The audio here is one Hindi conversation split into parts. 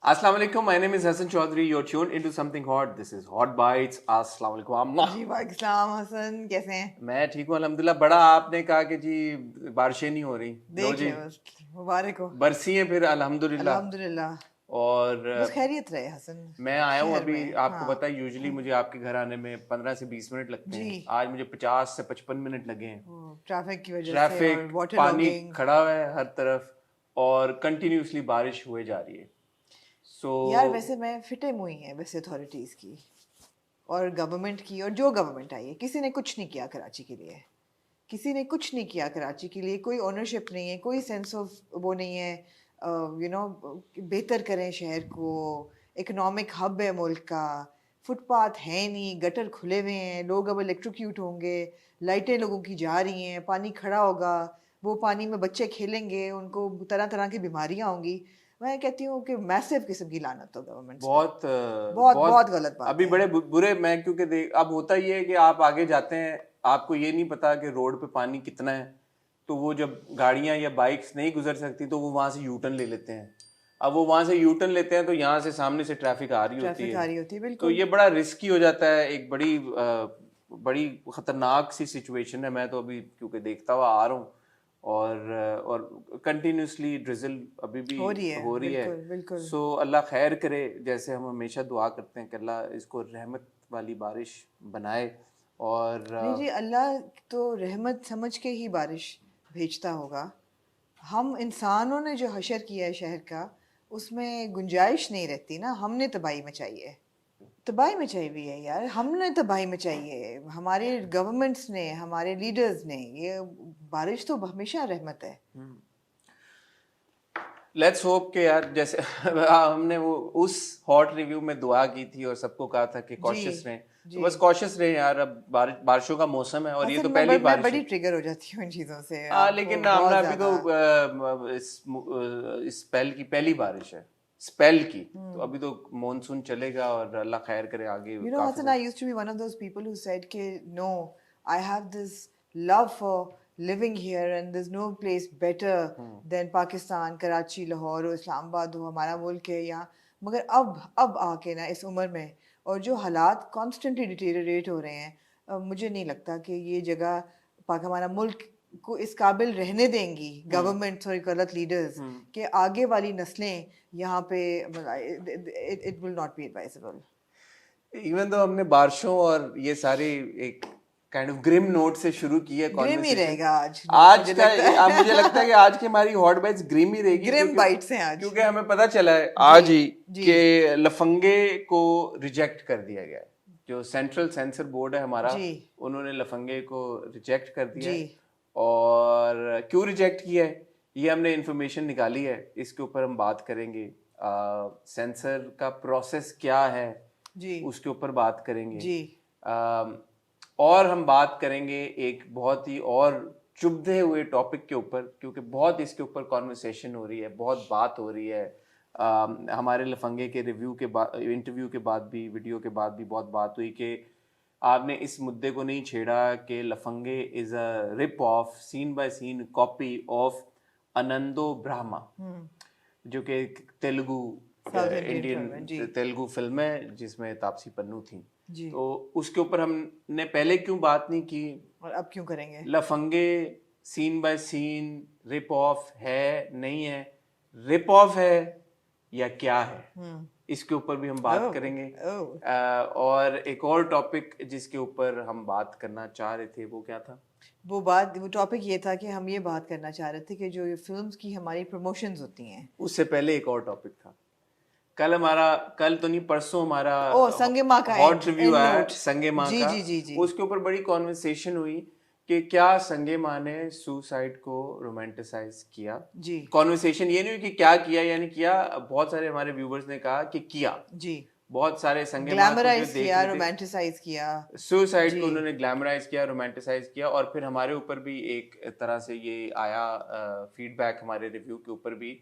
Assalamu alaikum. My name is Hassan Chaudhary. You're tuned into something hot. This is Hot Bites. Assalamu alaikum. जी वालेकुम हसन, कैसे हैं? मैं ठीक हूँ अल्हम्दुलिल्लाह। बड़ा आपने कहा कि जी बारिशें नहीं हो रही। लो देख जी ले बस, मुबारक हो। बरसी हैं फिर अल्हम्दुलिल्लाह। अल्हम्दुलिल्लाह। और बस खैरियत रहे हसन। मैं आया हूँ शहर अभी। में आपको हाँ। पता है यूजुअली मुझे आपके घर आने में 15 से 20 मिनट लगते जी। हैं। आज मुझे 50 से 55 मिनट लगे हैं। ट्रैफिक की वजह से और ट्रैफिक, वाटर पानी लॉगिंग। खड़ा हुआ है हर तरफ और कंटिन्यूसली बारिश हुए जा रही है। यार वैसे मैं फिटे मुई है वैसे अथॉरिटीज़ की और गवर्नमेंट की, और जो गवर्नमेंट आई है किसी ने कुछ नहीं किया कराची के लिए। किसी ने कुछ नहीं किया कराची के लिए, कोई ओनरशिप नहीं है, कोई सेंस ऑफ वो नहीं है। बेहतर करें शहर को, इकोनॉमिक हब है मुल्क का। फुटपाथ है नहीं, गटर खुले हुए हैं, लोग अब इलेक्ट्रोक्यूट होंगे, लाइटें लोगों की जा रही हैं, पानी खड़ा होगा, वो पानी में बच्चे खेलेंगे, उनको तरह तरह की बीमारियां होंगी। मैं कहती हूँ कि मैसिव किस्म की लानत हो गवर्नमेंट्स पे। बहुत बहुत बहुत बहुत गलत बात अभी है। बड़े बुरे। मैं क्योंकि देख अब होता ये है कि आप आगे जाते हैं, आपको ये नहीं पता कि रोड पे पानी कितना है। तो वो जब गाड़ियां या बाइक्स नहीं गुजर सकती तो वो वहां से यू टर्न ले लेते हैं। अब वो वहां से यू टर्न लेते हैं तो यहाँ से सामने से ट्रैफिक आ रही होती ट्रैफिक है। आ रही होती है, तो बिल्कुल। ये बड़ा रिस्की हो जाता है। एक बड़ी खतरनाक सी सिचुएशन है। मैं तो अभी क्योंकि देखता हुआ आ रहा हूँ और कंटिन्यूसली ड्रिजल अभी भी हो रही है, हो रही है। बिल्कुल बिल्कुल। सो अल्लाह खैर करे। जैसे हम हमेशा दुआ करते हैं कि अल्लाह इसको रहमत वाली बारिश बनाए। और नहीं जी, अल्लाह तो रहमत समझ के ही बारिश भेजता होगा। हम इंसानों ने जो हशर किया है शहर का, उसमें गुंजाइश नहीं रहती ना। हमने तबाही मचाई है, तबाही मचाई हुई है यार। हमने तबाही मचाई है, हमारे गवर्नमेंट्स ने, हमारे लीडर्स ने। ये बारिश तो हमेशा रहमत है। लेट्स होप के यार जैसे हमने वो उस हॉट रिव्यू में दुआ की थी और सबको कहा था कि जी कॉशियस रहें। तो जी। बस कॉशियस रहें यार। अब बारिशों का मौसम है और ये हसन, तो पहली मैं बारिश बड़ी है। ट्रिगर हो जाती हूँ इन चीज़ों से, आपको लेकिन हमने बहुत अभी तो ज़्यादा। इस स्पेल की पहली बारिश है। स्पेल की तो अभी तो मॉनसून चलेगा और अल्लाह खैर करे आगे You know, काफी Hassan, I सारे। used to be one of those people who said, "Ke, no, I have this love for living here, and there's no place better than Pakistan, Karachi, Lahore, और इस्लामाबाद हो, हमारा मुल्क है यहाँ।" मगर अब आके ना इस उम्र में, और जो हालात कॉन्स्टेंटली डिटेरियोरेट हो रहे हैं, मुझे नहीं लगता कि ये जगह पाक हमारा मुल्क को इस काबिल रहने देंगी गवर्नमेंट्स और गलत लीडर्स कि आगे वाली नस्लें यहाँ पे। It will not be advisable. Even तो हमने बारिशों और ये सारी एक काइंड ऑफ ग्रिम नोट से शुरू की है ग्रिम ही कॉन्वर्सेशन। रहेगा आज नोट, आज मुझे का लगता अब मुझे लगता है है। कि आज की हमारी हॉट बाइट्स ग्रिम ही रहेगी ग्रिम क्योंकि बाइट्स हैं आज। क्योंकि हमें पता चला है जी आज ही जी कि लफंगे को रिजेक्ट कर दिया गया है। जो सेंट्रल सेंसर बोर्ड है हमारा, जी उन्होंने लफंगे को रिजेक्ट कर दिया जी। है। और क्यों रिजेक्ट किया है ये हमने इंफॉर्मेशन निकाली है, इसके ऊपर हम बात करेंगे। सेंसर का प्रोसेस क्या है जी उसके ऊपर बात करेंगे। जी अम, और हम बात करेंगे एक बहुत ही और चुभते हुए टॉपिक के ऊपर, क्योंकि बहुत इसके ऊपर कॉन्वर्सेशन हो रही है, बहुत बात हो रही है। हमारे लफंगे के रिव्यू के बाद, इंटरव्यू के बाद भी, वीडियो के बाद भी बहुत बात हुई कि आपने इस मुद्दे को नहीं छेड़ा कि Lafange is a rip off, scene by scene copy of Anando Brahma, जो कि एक Telugu South Indian Indian film है जी तेलुगु फिल्म है जिसमें तापसी पन्नू थी। जी। तो उसके ऊपर हमने पहले क्यों बात नहीं की। और अब क्यों करेंगे? Lafange scene by scene rip off है नहीं है, रिप ऑफ है या क्या है, इसके ऊपर भी हम बात ओह करेंगे। ओह। और एक और टॉपिक जिसके ऊपर हम बात करना चाह रहे थे वो क्या था? वो टॉपिक ये था कि हम ये बात करना चाह रहे थे कि जो ये फिल्म्स की हमारी प्रमोशंस होती हैं। उससे पहले एक और टॉपिक था। कल तो नहीं, परसों हमारा ओ, संगे माँ का हॉट रिव्यू एंड आया नोट। संगे माँ जी का। जी जी जी। उसके ऊपर बड़ी कॉन्वर्सेशन हुई कि क्या संगे माँ ने सुसाइड को रोमांटिसाइज किया। जी कॉन्वर्सेशन ये नहीं हुई कि क्या किया या नहीं किया। बहुत सारे हमारे व्यूवर्स ने कहा कि किया। जी। बहुत सारे संगे माँ को जो ग्लैमराइज देख किया, रहे थे, रोमांटिसाइज किया। सुसाइड जी को उन्होंने ग्लैमराइज किया, रोमांटिसाइज किया। और फिर हमारे ऊपर भी एक तरह से ये आया फीडबैक हमारे रिव्यू के ऊपर भी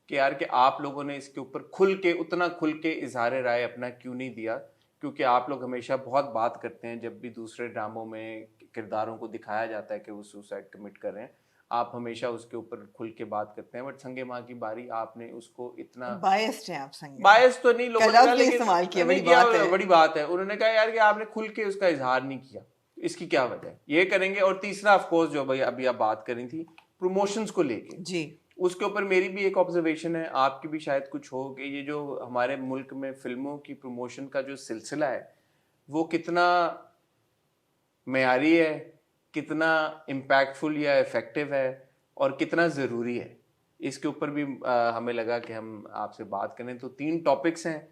कि यार कि आप लोगों ने इसके ऊपर उतना खुल के इजहार राय अपना क्यों नहीं दिया। क्योंकि आप लोग हमेशा बहुत बात करते हैं जब भी दूसरे ड्रामों में किरदारों को दिखाया जाता है कि वो सुसाइड कमिट कर रहे हैं। आप हमेशा उसके ऊपर खुल के बात करते हैं, बट संगे माँ की बारी आपने उसको इतना बायस्ड हैं आप संगे, बायस तो नहीं, लोगों ने कहा, लेकिन इस्तेमाल किया, नहीं बड़ी किया, बात है। बड़ी बात है। उन्होंने कहा यार कि आपने खुल के उसका इजहार नहीं किया, इसकी क्या वजह है, ये करेंगे। और तीसरा ऑफ कोर्स जो भाई अभी आप बात करी थी प्रमोशंस को लेके, जी उसके ऊपर मेरी भी एक ऑब्जर्वेशन है, आपकी भी शायद कुछ हो, कि ये जो हमारे मुल्क में फिल्मों की प्रमोशन का जो सिलसिला है वो कितना मेयारी है, कितना इम्पैक्टफुल या इफेक्टिव है, और कितना ज़रूरी है। इसके ऊपर भी हमें लगा कि हम आपसे बात करें। तो 3 टॉपिक्स हैं,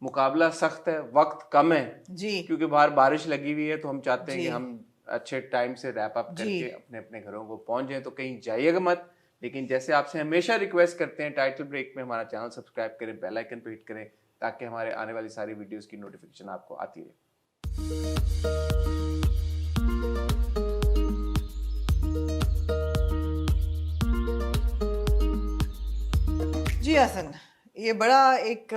मुकाबला सख्त है, वक्त कम है जी क्योंकि बाहर बारिश लगी हुई है, तो हम चाहते हैं जी कि हम अच्छे टाइम से रैप अप जी करके अपने अपने घरों को पहुंच जाएं। तो कहीं जाइएगा मत, लेकिन जैसे आपसे हमेशा रिक्वेस्ट करते हैं, टाइटल ब्रेक में हमारा चैनल सब्सक्राइब करें, बेल आइकन पर हिट करें, ताकि हमारे आने वाली सारी वीडियोस की नोटिफिकेशन आपको आती रहे। जी हसन, ये बड़ा एक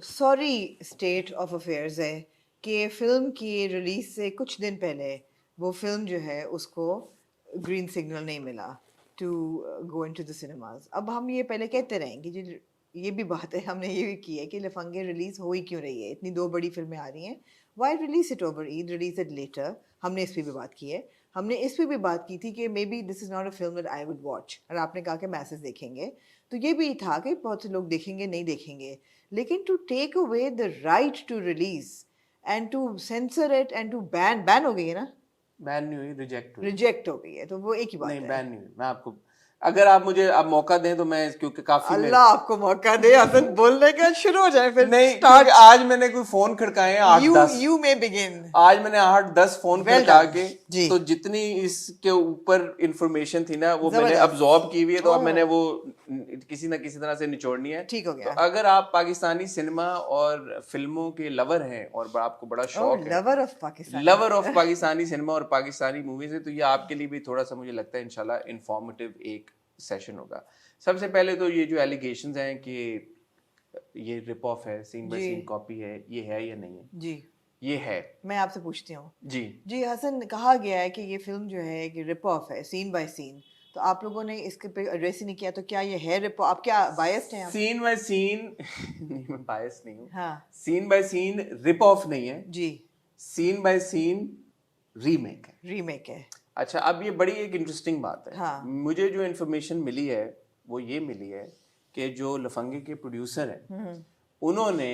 सॉरी स्टेट ऑफ अफेयर्स है कि फिल्म की रिलीज से कुछ दिन पहले वो फिल्म जो है उसको ग्रीन सिग्नल नहीं मिला to go into the cinemas. अब हम ये पहले कहते रहेंगे जी, ये भी बात है, हमने ये भी की है कि लफंगे रिलीज हो ही क्यों रही है, इतनी 2 बड़ी फिल्में आ रही हैं, why release it over Eid, release it later. हमने इस पर भी बात की है, हमने इस पर भी बात की थी कि may be this is not a film that I would watch, और आपने कहा कि मैसेज देखेंगे, तो ये भी था कि बहुत से लोग देखेंगे नहीं देखेंगे, लेकिन to take away the right to release and to censor it and to ban हो गई है ना, बैन नहीं हुई, रिजेक्ट हुई। रिजेक्ट हो गई है, तो वो एक ही बात नहीं, है। बैन नहीं हुई। मैं आपको, अगर आप मुझे अब मौका दें तो मैं, क्योंकि काफी अल्लाह आपको मौका दे हसन, बोलने का शुरू हो जाए फिर नहीं, स्टार्ट। क्योंकि आज मैंने कोई फोन खड़काए हैं 8-10, यू मे बिगिन। आज मैंने 8-10 फोन Well खड़का done, के, जी। तो जितनी इसके ऊपर इंफॉर्मेशन थी ना वो मैंने जबरदस्त। अब्जॉर्ब की हुई है, तो अब ओह। मैंने वो किसी ना किसी तरह से निचोड़नी है। ठीक हो तो गया। अगर आप पाकिस्तानी सिनेमा और फिल्मों के लवर हैं और आपको बड़ा शौक है, lover of Pakistan, lover of Pakistani cinema और पाकिस्तानी मूवीज है, तो ये आपके लिए भी थोड़ा सा मुझे लगता है इंशाल्लाह इंफॉर्मेटिव एक सेशन होगा। सबसे पहले तो ये जो एलिगेशंस हैं कि ये रिप ऑफ है, सीन बाय जी सीन कॉपी है, ये है या नहीं है? जी। ये है मैं आपसे पूछती हूँ जी। जी हसन, कहा गया है कि ये फिल्म जो है कि रिप ऑफ है, सीन बाय सीन, तो आप लोगों ने इसके पे एड्रेस ही नहीं किया, तो क्या ये है रिप? आप क्या बायस्ड हैं आप? सीन बाय सीन नहीं, मैं बायस नहीं हूँ। हाँ scene by scene rip off नहीं है, जी, सीन बाय सीन रीमेक है। रीमेक है। अच्छा, अब ये बड़ी एक इंटरेस्टिंग बात है। हाँ। मुझे जो इन्फॉर्मेशन मिली है वो ये मिली है कि जो लफंगे के प्रोड्यूसर हैं उन्होंने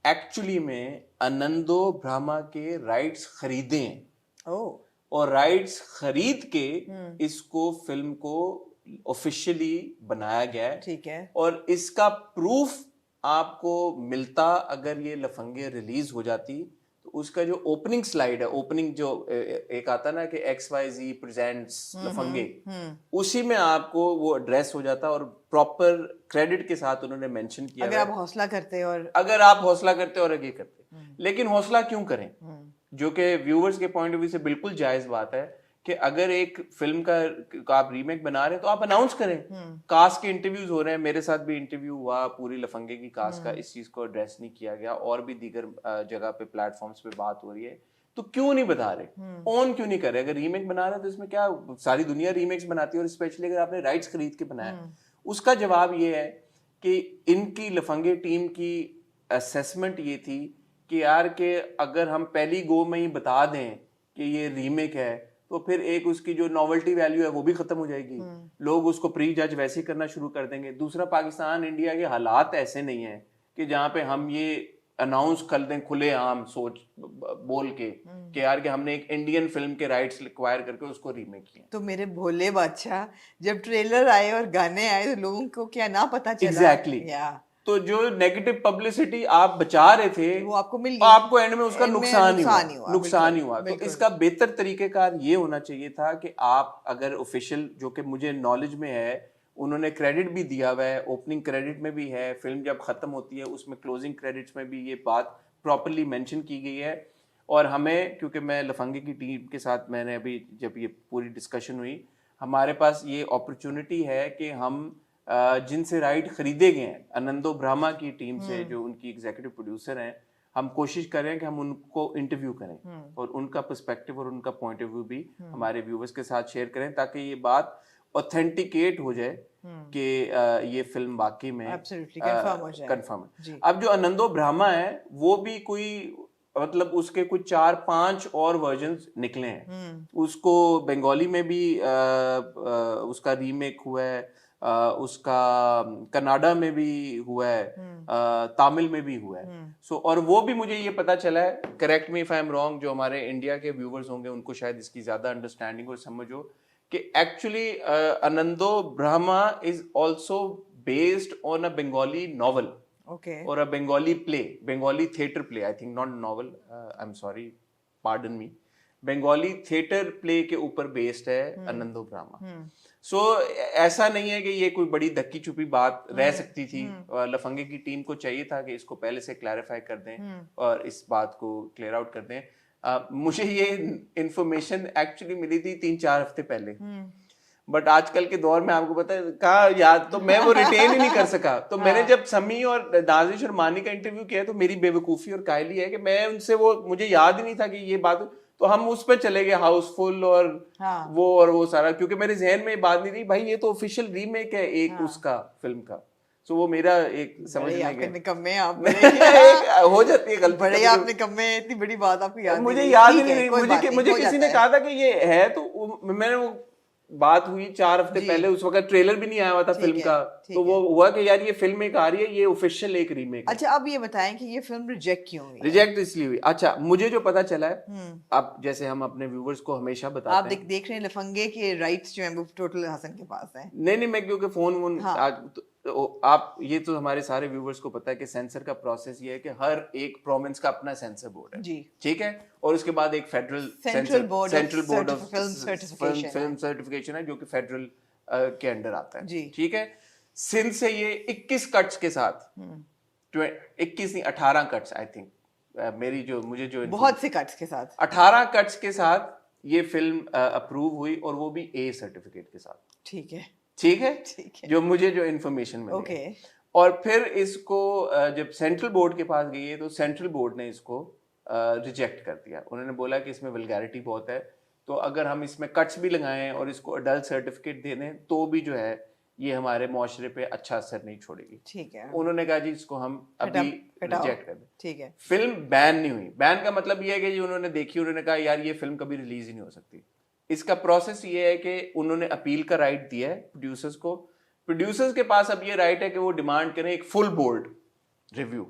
एक्चुअली में आनंदो ब्रह्मा के राइट्स खरीदे हैं, ओह, और राइट्स खरीद के इसको फिल्म को ऑफिशियली बनाया गया है। ठीक है। और इसका प्रूफ आपको मिलता अगर ये लफंगे रिलीज हो जाती, तो उसका जो ओपनिंग स्लाइड है, ओपनिंग जो एक आता ना कि XYZ प्रेजेंट्स लफंगे, उसी में आपको वो एड्रेस हो जाता और प्रॉपर क्रेडिट के साथ उन्होंने मेंशन किया अगर है। आप हौसला करते और अगर आप हौसला करते और आगे करते, लेकिन हौसला क्यों करें, जो कि व्यूअर्स के पॉइंट ऑफ व्यू से बिल्कुल जायज बात है कि अगर एक फिल्म का आप रीमेक बना रहे हैं तो आप अनाउंस करें। कास्ट के इंटरव्यूज हो रहे हैं, मेरे साथ भी इंटरव्यू हुआ पूरी लफंगे की कास्ट का, इस चीज को एड्रेस नहीं किया गया, और भी दीगर जगह पे प्लेटफॉर्म्स पे बात हो रही है, तो क्यों नहीं बता रहे, ऑन क्यों नहीं कर रहे? अगर रीमेक बना रहे हैं तो इसमें क्या, सारी दुनिया रीमेक्स बनाती है, और स्पेशली अगर आपने राइट्स खरीद के बनाया। उसका जवाब ये है कि इनकी लफंगे टीम की असेसमेंट ये थी कि यार के अगर हम पहली गो में ही बता दें कि ये रीमेक है, तो फिर एक उसकी जो नॉवेल्टी वैल्यू है वो भी खत्म हो जाएगी, लोग उसको प्री जज वैसे ही करना शुरू कर देंगे। दूसरा, पाकिस्तान इंडिया के हालात ऐसे नहीं है कि जहाँ पे हम ये अनाउंस कर दें खुले आम सोच बोल के कि यार कि हमने एक इंडियन फिल्म के राइट्स एक्वायर करके उसको रीमेक किया। तो मेरे भोले बादशाह, जब ट्रेलर आए और गाने आए तो लोगों को क्या ना पता चला? एग्जैक्टली तो जो नेगेटिव पब्लिसिटी आप बचा रहे थे वो आपको मिल गई, आपको एंड में उसका एंड में नुकसान ही हुआ। तो बिल्कुल। इसका बेहतर तरीकेकार ये होना चाहिए था कि आप अगर ऑफिशियल, जो कि मुझे नॉलेज में है, उन्होंने क्रेडिट भी दिया हुआ है, ओपनिंग क्रेडिट में भी है, फिल्म जब खत्म होती है उसमें क्लोजिंग क्रेडिट्स में भी ये बात प्रॉपर्ली मेंशन की गई है। और हमें, क्योंकि मैं लफंगे की टीम के साथ, मैंने अभी जब ये पूरी डिस्कशन हुई, हमारे पास ये अपॉर्चुनिटी है कि हम जिनसे राइट खरीदे गए हैं, आनंदो ब्रह्मा की टीम से, जो उनकी एग्जीक्यूटिव प्रोड्यूसर हैं, हम कोशिश करें कि हम उनको इंटरव्यू करें और उनका पर्सपेक्टिव और उनका पॉइंट ऑफ व्यू भी हमारे व्यूवर्स के साथ शेयर करें, ताकि ये बात ऑथेंटिकेट हो जाए कि ये फिल्म वाकई में कंफर्म है। अब जो आनंदो ब्राह्मा है वो भी कोई मतलब उसके कुछ 4-5 और वर्जन्स निकले हैं। उसको बंगाली में भी उसका रीमेक हुआ है, उसका कनाडा में भी हुआ है, तमिल में भी हुआ है। सो और वो भी मुझे ये पता चला है, correct me if I am wrong, जो हमारे इंडिया के व्यूवर्स होंगे उनको शायद इसकी ज्यादा अंडरस्टैंडिंग और समझ हो, कि actually Anando Brahma is also based on a Bengali novel or a Bengali play, Bengali theatre play, I think, not novel, I'm sorry, pardon me, Bengali theatre play के ऊपर बेस्ड है आनंदो ब्राह्मा। सो ऐसा नहीं है कि ये कोई बड़ी धक्की छुपी बात रह सकती थी। लफंगे की टीम को चाहिए था कि इसको पहले से क्लैरिफाई कर दें और इस बात को क्लियर आउट कर दें। मुझे ये इंफॉर्मेशन एक्चुअली मिली थी 3-4 हफ्ते पहले, बट आजकल के दौर में आपको पता है कहा याद, तो मैं वो रिटेन ही नहीं कर सका। तो मैंने जब समी और नाजिश और मानी का इंटरव्यू किया तो मेरी बेवकूफी और कायली है कि मैं उनसे वो मुझे याद ही नहीं था कि ये बात, तो हम उस पर चले गए हाउसफुल और वो सारा, क्योंकि मेरे जहन में ये बात नहीं थी भाई ये तो ऑफिशियल रीमेक है एक उसका फिल्म का। सो वो मेरा एक समझने हो जाती है गलती, बड़े आपने कम्मे, इतनी बड़ी बात आपको याद मुझे याद ही नहीं। मुझे किसी ने कहा था कि ये है, तो मैंने वो बात हुई 4 हफ्ते पहले, उस वक्त ट्रेलर भी नहीं आया हुआ था फिल्म का, तो वो हुआ कि यार ये फिल्म एक आ रही है, ये ऑफिशियल एक रीमेक है। अच्छा अब ये बताएं कि ये फिल्म रिजेक्ट क्यों हुई? रिजेक्ट इसलिए हुई, अच्छा मुझे जो पता चला है, अब जैसे हम अपने व्यूवर्स को हमेशा बताते हैं, आप देख रहे हैं लफंगे के राइट्स जो हैं वो टोटल हसन के पास हैं। नहीं मैं क्योंकि फोन आप ये तो हमारे सारे व्यूवर्स को पता है कि सेंसर का प्रोसेस ये है कि हर एक प्रोविंस का अपना सेंसर बोर्ड है जी, ठीक है, और उसके बाद एक central board of film certification है जो कि फेडरल के अंडर आता है, ठीक है। सिंध से ये 21 कट्स के साथ 21 नहीं 18 कट्स आई थिंक, मेरी जो मुझे जो बहुत से कट्स के साथ 18 कट्स के साथ ये फिल्म अप्रूव हुई, और वो भी ए सर्टिफिकेट के साथ, ठीक है जो मुझे जो इन्फॉर्मेशन मिली है। और फिर इसको जब सेंट्रल बोर्ड के पास गई है तो सेंट्रल बोर्ड ने इसको रिजेक्ट कर दिया। उन्होंने बोला कि इसमें वल्गैरिटी बहुत है, तो अगर हम इसमें कट्स भी लगाएं और इसको अडल्ट सर्टिफिकेट दे दें तो भी जो है ये हमारे मुआशरे पे अच्छा असर नहीं छोड़ेगी, ठीक है। उन्होंने कहा जी इसको हम अभी रिजेक्ट कर दें, ठीक है। फिल्म बैन नहीं हुई, बैन का मतलब ये है कि उन्होंने देखी, उन्होंने कहा यार ये फिल्म कभी रिलीज ही नहीं हो सकती। इसका प्रोसेस ये है कि उन्होंने अपील का राइट दिया है प्रोड्यूसर्स को, प्रोड्यूसर्स के पास अब ये राइट है कि वो डिमांड करें एक फुल बोर्ड रिव्यू।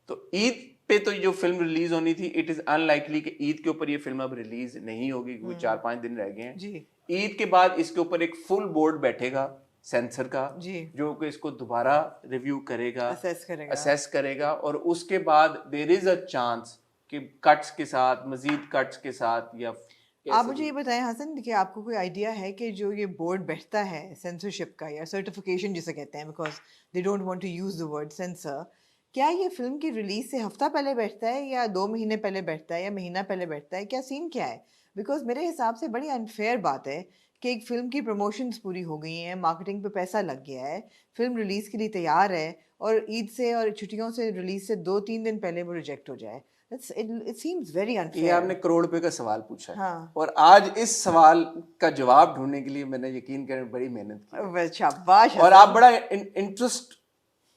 तो ईद पे तो जो फिल्म रिलीज होनी थि, इट इज अनलाइकली कि ईद के ऊपर ये फिल्म अब रिलीज नहीं होगी क्योंकि 4-5 दिन रह गए हैं। ईद के बाद इसके ऊपर एक फुल बोर्ड बैठेगा सेंसर का जो कि इसको दोबारा रिव्यू करेगा, असेस करेगा, और उसके बाद देयर इज अ चांस कि कट्स के साथ, मजीद कट्स के साथ, या आप मुझे ये बताएं हसन कि आपको कोई आइडिया है कि जो ये बोर्ड बैठता है सेंसरशिप का या सर्टिफिकेशन जिसे कहते हैं, because they don't want to use the word censor, क्या ये फिल्म की रिलीज से हफ्ता पहले बैठता है या 2 महीने पहले बैठता है या महीना पहले बैठता है, क्या सीन क्या है? बिकॉज मेरे हिसाब से बड़ी अनफेयर बात है कि एक फिल्म की प्रमोशंस पूरी हो गई हैं, मार्केटिंग पे पैसा लग गया है, फिल्म रिलीज के लिए तैयार है, और ईद से और छुट्टियों से रिलीज से 2-3 दिन पहले वो रिजेक्ट हो जाए। It seems very unfair. ये आपने करोड़ रुपए का सवाल पूछा है, हाँ। और आज इस सवाल का जवाब ढूंढने के लिए मैंने यकीन करें बड़ी मेहनत की, शाबाश, और आप बड़ा इंटरेस्ट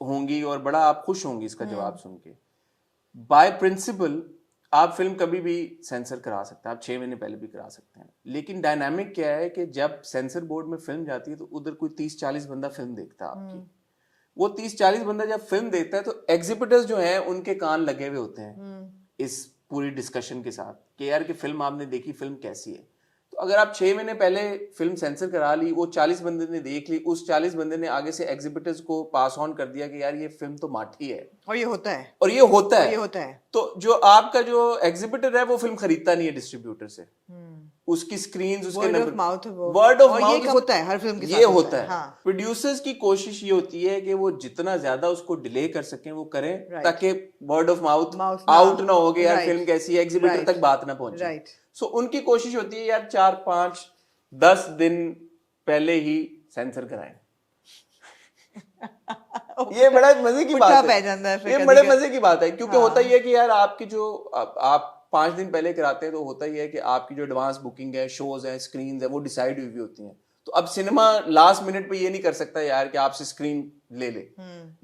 होंगी और बड़ा आप खुश होंगी इसका जवाब सुन के। बाय प्रिंसिपल आप फिल्म कभी भी सेंसर करा सकते हैं, आप 6 महीने पहले भी करा सकते हैं, लेकिन डायनामिक क्या है कि जब सेंसर बोर्ड में फिल्म जाती है तो उधर कोई 30-40 बंदा फिल्म देखता है आपकी। वो 30-40 बंदा जब फिल्म देखता है तो एग्जिबिटर्स जो हैं उनके कान लगे हुए होते हैं इस पूरी डिस्कशन के साथ कि यार कि फिल्म आपने देखी, फिल्म कैसी है। तो अगर आप 6 महीने पहले फिल्म सेंसर करा ली, वो 40 बंदे ने देख ली, उस 40 बंदे ने आगे से एग्जिबिटर्स को पास ऑन कर दिया कि यार ये फिल्म तो माठी है, और ये होता है, तो जो आपका जो एग्जिबिटर है वो फिल्म खरीदता नहीं है डिस्ट्रीब्यूटर से, उसकी स्क्रीन, उसके वर्ड ऑफ माउथ होता है हर फिल्म के साथ, ये होता है। प्रोड्यूसर्स की कोशिश ये होती है कि वो जितना ज्यादा उसको डिले कर सकें वो करें, ताकि वर्ड ऑफ माउथ आउट ना हो गया यार फिल्म कैसी है, एग्जिबिटर तक बात ना पहुंचे। सो उनकी कोशिश होती है यार 4-5-10 दिन पहले ही सेंसर कराएं। ये बड़ा मजे की पुट्ठा बात पै जाता है है, फिर ये कभी बड़े कभी। मजे की बात है, क्योंकि होता ही है कि यार आपकी जो आप 5 दिन पहले कराते हैं तो होता ही है कि आपकी जो एडवांस बुकिंग है, शोज है, स्क्रीन है, वो डिसाइड हुई होती हैं। तो अब सिनेमा लास्ट मिनट पे ये नहीं कर सकता यार कि आपसे स्क्रीन ले ले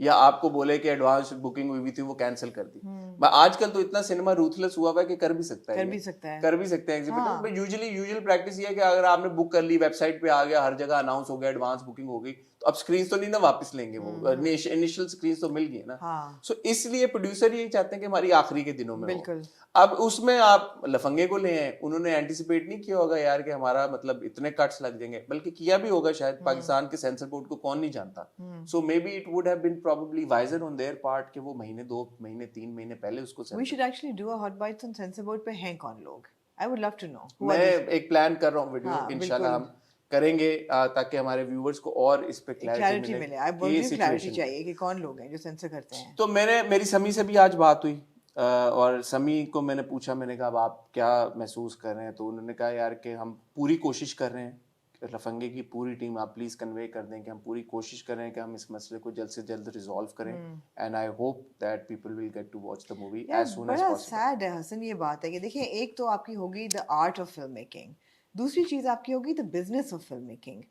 या आपको बोले कि एडवांस बुकिंग हुई थी वो कैंसिल कर दी। आजकल तो इतना सिनेमा रूथलेस हुआ हुआ है कि कर भी सकता है, कर ये भी सकता है। कर भी सकते हैं एग्जीबिटर। हाँ। बट यूजुअल प्रैक्टिस ये है कि अगर आपने बुक कर ली, वेबसाइट पे आ गया, हर जगह अनाउंस हो गया, एडवांस बुकिंग हो गई, तो अब स्क्रीन तो नहीं ना वापस लेंगे, वो इनिशियल स्क्रीन तो मिल गई ना। हाँ। सो इसलिए प्रोड्यूसर यही चाहते हैं कि हमारी आखिरी के दिनों में हो। बिल्कुल। अब उसमें आप लफंगे को ले आए, उन्होंने एंटिसिपेट नहीं किया होगा यार कि हमारा मतलब इतने कट्स लग जाएंगे, बल्कि किया भी होगा शायद, पाकिस्तान के सेंसर बोर्ड को कौन नहीं जानता। So may be it would have been probably wiser on their part कि वो महीने 2 महीने 3 महीने पहले उसको We should actually do a hot bites on Censor Board पे हैं कौन लोग? I would love to know. Who are मैं these? एक प्लान कर रहा हूँ वीडियो, हाँ, इंशाल्लाह बिल्कुल। हम करेंगे ताकि हमारे व्यूवर्स को और इस पे क्लैरिटी क्लैरिटी मिले मिले। आई कि बोल ये रही हूँ क्लैरिटी सिचुएशन। चाहिए कि कौन लोग हैं जो सेंसर करते हैं। तो मेरी समी से भी आज बात हुई और समी को मैंने पूछा, मैंने कहा अब आप क्या महसूस कर रहे हैं, तो उन्होंने कहा यार कि हम पूरी कोशिश कर रहे हैं, लफंगे की पूरी टीम आप प्लीज कन्वे कर दें कि हम पूरी कोशिश कर रहे हैं कि हम इस मसले को जल्द से जल्द रिजॉल्व करें, and I hope that people will get to watch the movie as soon as बड़ा पॉसिबल। सैड है हसन ये बात है कि देखिए, एक तो आपकी होगी the art of film making, दूसरी चीज़ आपकी होगी the business of film making.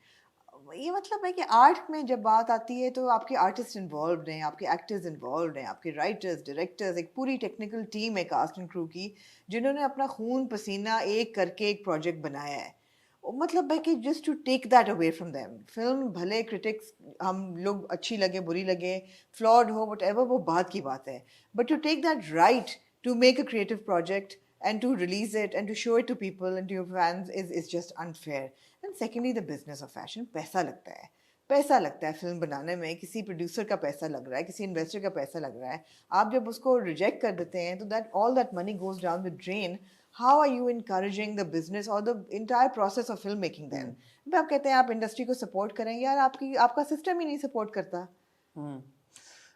ये मतलब है कि आर्ट में जब बात आती है तो आपके आर्टिस्ट इन्वॉल्व हैं, आपके एक्टर्स इन्वॉल्व हैं, आपके राइटर्स, डायरेक्टर्स, एक पूरी टेक्निकल टीम है कास्ट एंड क्रू की, जिन्होंने अपना खून पसीना एक करके एक प्रोजेक्ट बनाया है। मतलब है कि just to take that away from them, फिल्म भले क्रिटिक्स हम लोग अच्छी लगे बुरी लगे, फ्लॉड हो, वट एवर, वो बात की बात है, but to take that right to make a creative project and to release it and to show it to people and to your fans is just unfair. And secondly, the business of fashion, पैसा लगता है, पैसा लगता है फिल्म बनाने में, किसी प्रोड्यूसर का पैसा लग रहा है, किसी इन्वेस्टर का पैसा लग रहा है, आप जब उसको रिजेक्ट कर देते हैं तो that all that money goes down the drain. How are you encouraging the business और the entire process of film making then? आप कहते हैं आप इंडस्ट्री को सपोर्ट करेंगे, यार आपका सिस्टम ही नहीं सपोर्ट करता.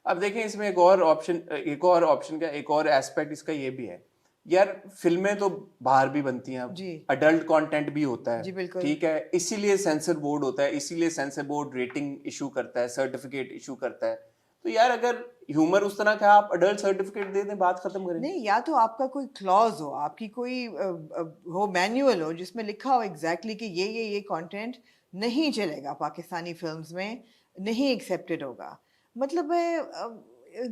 अब देखें इसमें एक और ऑप्शन क्या, एक और एस्पेक्ट इसका ये भी है यार, फिल्में तो बाहर भी बनती हैं, अब अडल्ट कंटेंट भी होता है, ठीक है, इसीलिए सेंसर बोर्ड होता है, इसीलिए सेंसर बोर्ड रेटिंग इशू करता है, सर्टिफिकेट इशू करता है. तो यार अगर ह्यूमर उस तरह का, आप अडल्ट सर्टिफिकेट दे दें, बात खत्म करें. नहीं, या तो आपका कोई क्लॉज हो, आपकी कोई हो मैनुअल हो जिसमें लिखा हो एग्जैक्टली कि ये कंटेंट नहीं चलेगा पाकिस्तानी फिल्म्स में, नहीं एक्सेप्टेड होगा. मतलब है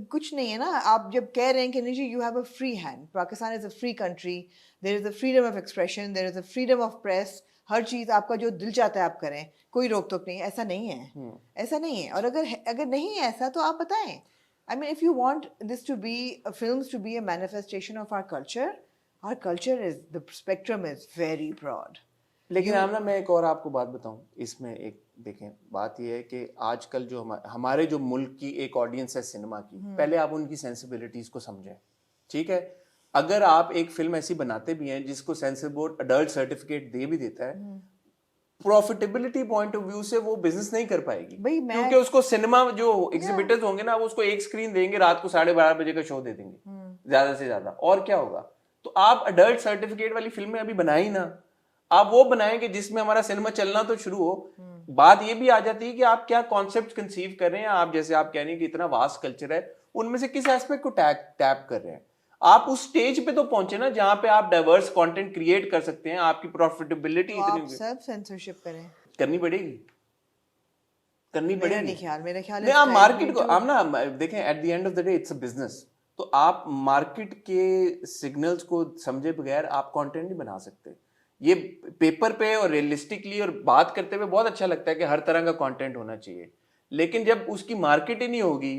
कुछ नहीं है ना. आप जब कह रहे हैं कि नहीं जी, you have a free hand, Pakistan is a free country, there is a freedom of expression, there is a freedom of press, हर चीज़ आपका जो दिल चाहता है आप करें, कोई रोक टोक नहीं. ऐसा नहीं है, ऐसा नहीं है. और अगर नहीं है ऐसा तो आप बताएं. I mean, if you want this to be films to be a manifestation of our culture is, the spectrum is very broad. लेकिन आमना मैं एक और आपको बात बताऊं इसमें, एक देखें बात ये है कि आजकल जो हमारे जो मुल्क की एक ऑडियंस है सिनेमा की, पहले आप उनकी सेंसिबिलिटीज को समझें, ठीक है. अगर आप एक फिल्म ऐसी बनाते भी हैं जिसको सेंसर बोर्ड अडल्ट सर्टिफिकेट दे भी देता है, प्रॉफिटेबिलिटी पॉइंट ऑफ व्यू से वो बिजनेस नहीं कर पाएगी, क्योंकि उसको सिनेमा जो एग्जिबिटर्स होंगे ना, वो उसको एक स्क्रीन देंगे, रात को 12:30 बजे का शो दे देंगे ज्यादा से ज्यादा, और क्या होगा. तो आप अडल्ट सर्टिफिकेट वाली फिल्में अभी बनाई ना, आप वो बनाएंगे जिसमें हमारा सिनेमा चलना तो शुरू हो. बात ये भी आ जाती है कि आप क्या कॉन्सेप्ट कंसीव कर रहे हैं. आप जैसे आप कह रहे हैं कि इतना वास्ट कल्चर है, उनमें से किस एस्पेक्ट को टैप कर रहे हैं. आप उस स्टेज पे तो पहुंचे ना जहां पे आप डाइवर्स कंटेंट क्रिएट कर सकते हैं, आपकी प्रॉफिटेबिलिटी तो इतनी सेल्फ सेंसरशिप करें, करनी पड़ेगी, करनी पड़ेगी. मेरे ख्याल नहीं, आप मार्केट को, आप ना देखें, at the end of the day it's a business. तो आप मार्केट के सिग्नल्स को समझे बगैर आप कंटेंट नहीं बना सकते. ये पेपर पे और रियलिस्टिकली और बात करते हुए बहुत अच्छा लगता है कि हर तरह का कंटेंट होना चाहिए, लेकिन जब उसकी मार्केट ही नहीं होगी,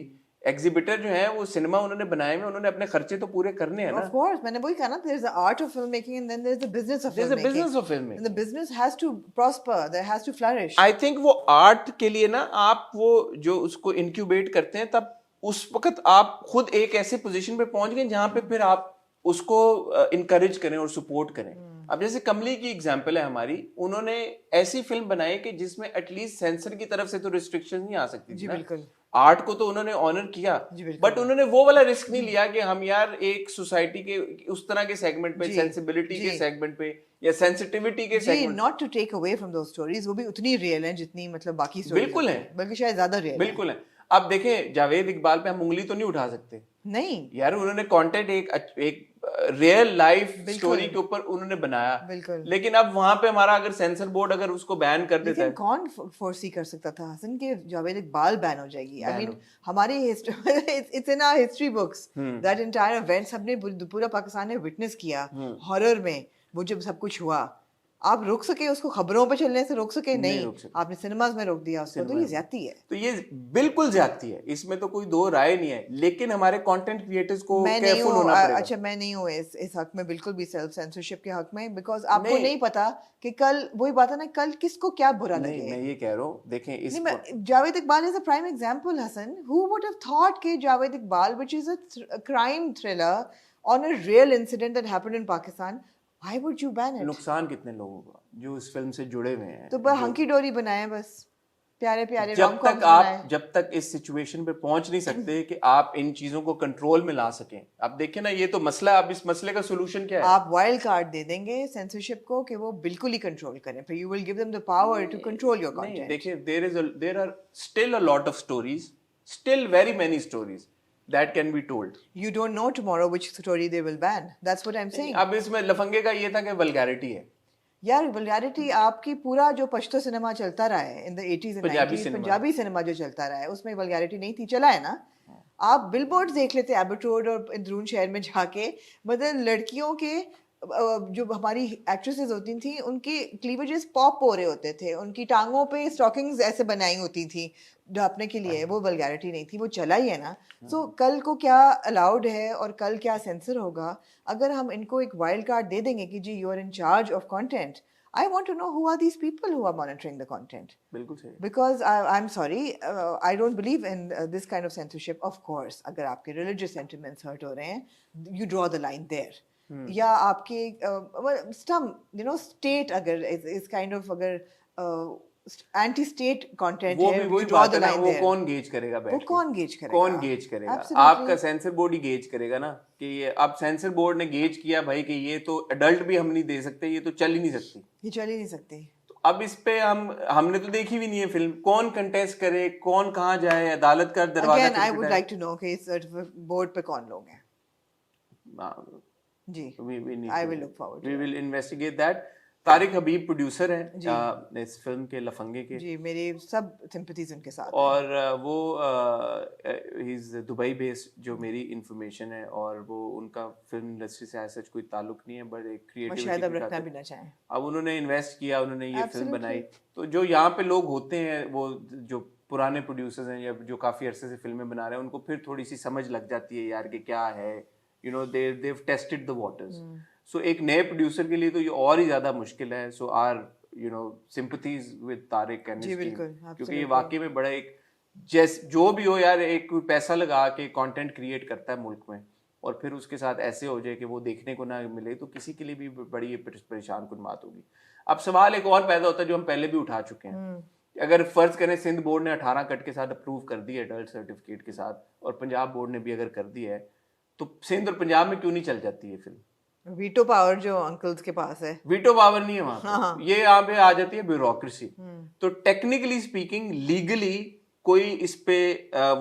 एग्जिबिटर जो है वो सिनेमा उन्होंने बनाए हुए, उन्होंने अपने खर्चे तो पूरे करने हैं ना. Of course, मैंने वही कहा ना, there is the art of filmmaking and then there is the business of filmmaking. There's a business of filmmaking. And the business has to prosper, there has to flourish. I think वो आर्ट के लिए ना, आप वो जो उसको इंक्यूबेट करते हैं, तब उस वक्त आप खुद एक ऐसे पोजीशन पे पहुंच गए जहां पे फिर आप उसको इनकरेज करें और सपोर्ट करें. अब जैसे कमली की एग्जांपल है हमारी, उन्होंने ऐसी फिल्म बनाई कि जिसमें एटलीस्ट सेंसर की तरफ से तो रिस्ट्रिक्शन नहीं आ सकती जी, ना. बिल्कुल. आर्ट को तो उन्होंने ऑनर किया, बट उन्होंने वो वाला रिस्क नहीं लिया कि हम यार एक सोसाइटी के उस तरह के सेगमेंट पे, सेंसिबिलिटी के सेगमेंट पे या सेंसिटिविटी के segment, not to take away from those stories, वो भी उतनी रियल हैं जितनी मतलब बाकी स्टोरीज बिल्कुल है, बल्कि शायद ज्यादा रियल बिल्कुल है. अब देखें जावेद इकबाल पे हम उंगली तो नहीं उठा सकते नहीं यार, उन्होंने कंटेंट एक रियल लाइफ बिल्कुल। स्टोरी के ऊपर उन्होंने बनाया, बिल्कुल। लेकिन अब वहां पे हमारा अगर सेंसर बोर्ड अगर उसको बैन कर देता लेकिन है, कौन फोर्सी कर सकता था हसन के जावेद इकबाल बैन हो जाएगी? आई Ban मीन हमारी history it's in our history books that entire event सबने पूरा पाकिस्तान ने विटनेस किया हॉरर में, वो जब सब कुछ हुआ। आप रोक सके उसको? खबरों पे चलने से रोक सके? नहीं, रोक सके। आपने सिनेमाज में रोक दिया उसको, तो ये ज्यादती है। तो ये बिल्कुल ज्यादती है, इसमें तो कोई दो राय नहीं है, लेकिन हमारे कंटेंट क्रिएटर्स को मैं नहीं केयरफुल हूँ होना पड़ेगा। अच्छा मैं नहीं हूँ इस हक में बिल्कुल भी, सेल्फ सेंसरशिप के हक में, बिकॉज आपको नहीं। नहीं पता कि कल वही बात है ना, कल किसको क्या बुरा नहीं, लगे। मैं ये कह रहा हूँ, देखें इस नहीं, Javed Iqbal is a prime example Hassan. Who would have thought कि Javed Iqbal which is a crime thriller on a real incident that happened in Pakistan, why would you ban it? नुकसान कितने लोगों का जो इस फिल्म से जुड़े हुए हैं, तो बस हंकी डोरी बनाए, बस प्यारे प्यारे जब रोम-कॉम्स तक आप बनाए। जब तक इस सिचुएशन पे पहुंच नहीं सकते कि आप इन चीजों को कंट्रोल में ला सकें। अब देखिए ना, ये तो मसला, अब इस मसले का सोल्यूशन क्या है? आप वाइल्ड कार्ड दे देंगे सेंसरशिप को कि वो बिल्कुल ही कंट्रोल करें, फिर you will give them the power to control your नहीं, कंटेंट। देखिए there are still a lot of stories, still very many stories that can be told. You don't know tomorrow which story they will ban. That's what I'm saying. अब इसमें लफंगे का ये था कि वल्गैरिटी है, यार वल्गैरिटी आपकी पूरा जो पश्तो सिनेमा चलता रहा है in the 80s and Punjabi 90s, cinema. Punjabi cinema जो चलता रहा है उसमें वल्गैरिटी नहीं थी, चला है ना। आप बिलबोर्ड देख लेते एबट रोड और इंदरून शहर में जाके, मतलब लड़कियों के जो हमारी एक्ट्रेसेस होती थी उनकी क्लीवेजेस पॉप हो रहे होते थे, उनकी टांगों पे स्टॉकिंग्स ऐसे बनाई होती थी ढापने के लिए, वो वल्गैरिटी नहीं थी, वो चला ही है ना। सो कल को क्या अलाउड है और कल क्या सेंसर होगा? अगर हम इनको एक वाइल्ड कार्ड दे देंगे कि जी you are in charge of content, I want to know who are these people who are monitoring the content. बिल्कुल सही। Because I'm sorry, I don't believe in this kind of censorship. Of course, अगर आपके religious sentiments hurt हो रहे हैं, you draw the line there. या आपके some state अगर is kind of अगर एंटी स्टेट कंटेंट वो है, भी वही you draw बात the है ना, line वो there. कौन गेज करेगा बैठ वो के? कौन गेज करेगा? कौन गेज करेगा? Absolutely. आपका सेंसर बोर्ड ही गेज करेगा ना, कि ये अब सेंसर बोर्ड ने गेज किया भाई कि ये तो अडल्ट भी हम नहीं दे सकते, ये तो चल ही नहीं सकती। ये चल ही नहीं सकती। तो अब इस पे हमने तो देखी भी नहीं है फिल्म, कौन कंटेस्ट करे, कौन कहाँ जाए, अदालत का दरवाजा Again, I would खटखटाए। like to know कि इस बोर्ड पे कौन लोग हैं। जी, I will look forward to we that. will investigate that। Tariq Habib producer हैं इस फिल्म के लफंगे के, जी मेरी सब सिंपैथीज उनके साथ हैं। और वो ही इज दुबई बेस्ड जो मेरी इंफॉर्मेशन है, और वो उनका फिल्म इंडस्ट्री से ऐसा कोई ताल्लुक नहीं है, बट एक और शायद क्रिएटिविटी अब के रखना साथ भी ना चाहें। अब उन्होंने इन्वेस्ट किया, उन्होंने ये फिल्म Absolutely. बनाई। तो जो यहाँ पे लोग होते हैं, वो जो पुराने प्रोड्यूसर्स हैं या जो काफी अरसे से फिल्में बना रहे हैं, उनको फिर थोड़ी सी समझ लग जाती है यार कि क्या है, you know Dev tested the waters. So एक नए प्रोड्यूसर के लिए तो ये और ही ज्यादा मुश्किल है। So our sympathies with Tariq and his team, क्योंकि ये वाकई में बड़ा एक जो भी हो यार, एक कोई पैसा लगा के कंटेंट क्रिएट करता है मुल्क में, और फिर उसके साथ ऐसे हो जाए कि वो देखने को ना मिले, तो किसी के लिए भी बड़ी परेशान कुन बात होगी। अब सवाल एक और पैदा होता है जो हम पहले भी उठा चुके हैं। अगर फर्ज करें सिंध बोर्ड ने 18 कट के साथ अप्रूव कर दिया एडल्ट सर्टिफिकेट के साथ, और पंजाब बोर्ड ने भी अगर कर दिया है, तो सिंध और पंजाब में क्यों नहीं चल जाती है फिल्म? वीटो पावर जो अंकल्स के पास है, वीटो पावर नहीं है वहां पे। ये यहाँ पे आ जाती है ब्यूरोक्रेसी। तो टेक्निकली स्पीकिंग, लीगली कोई इस पे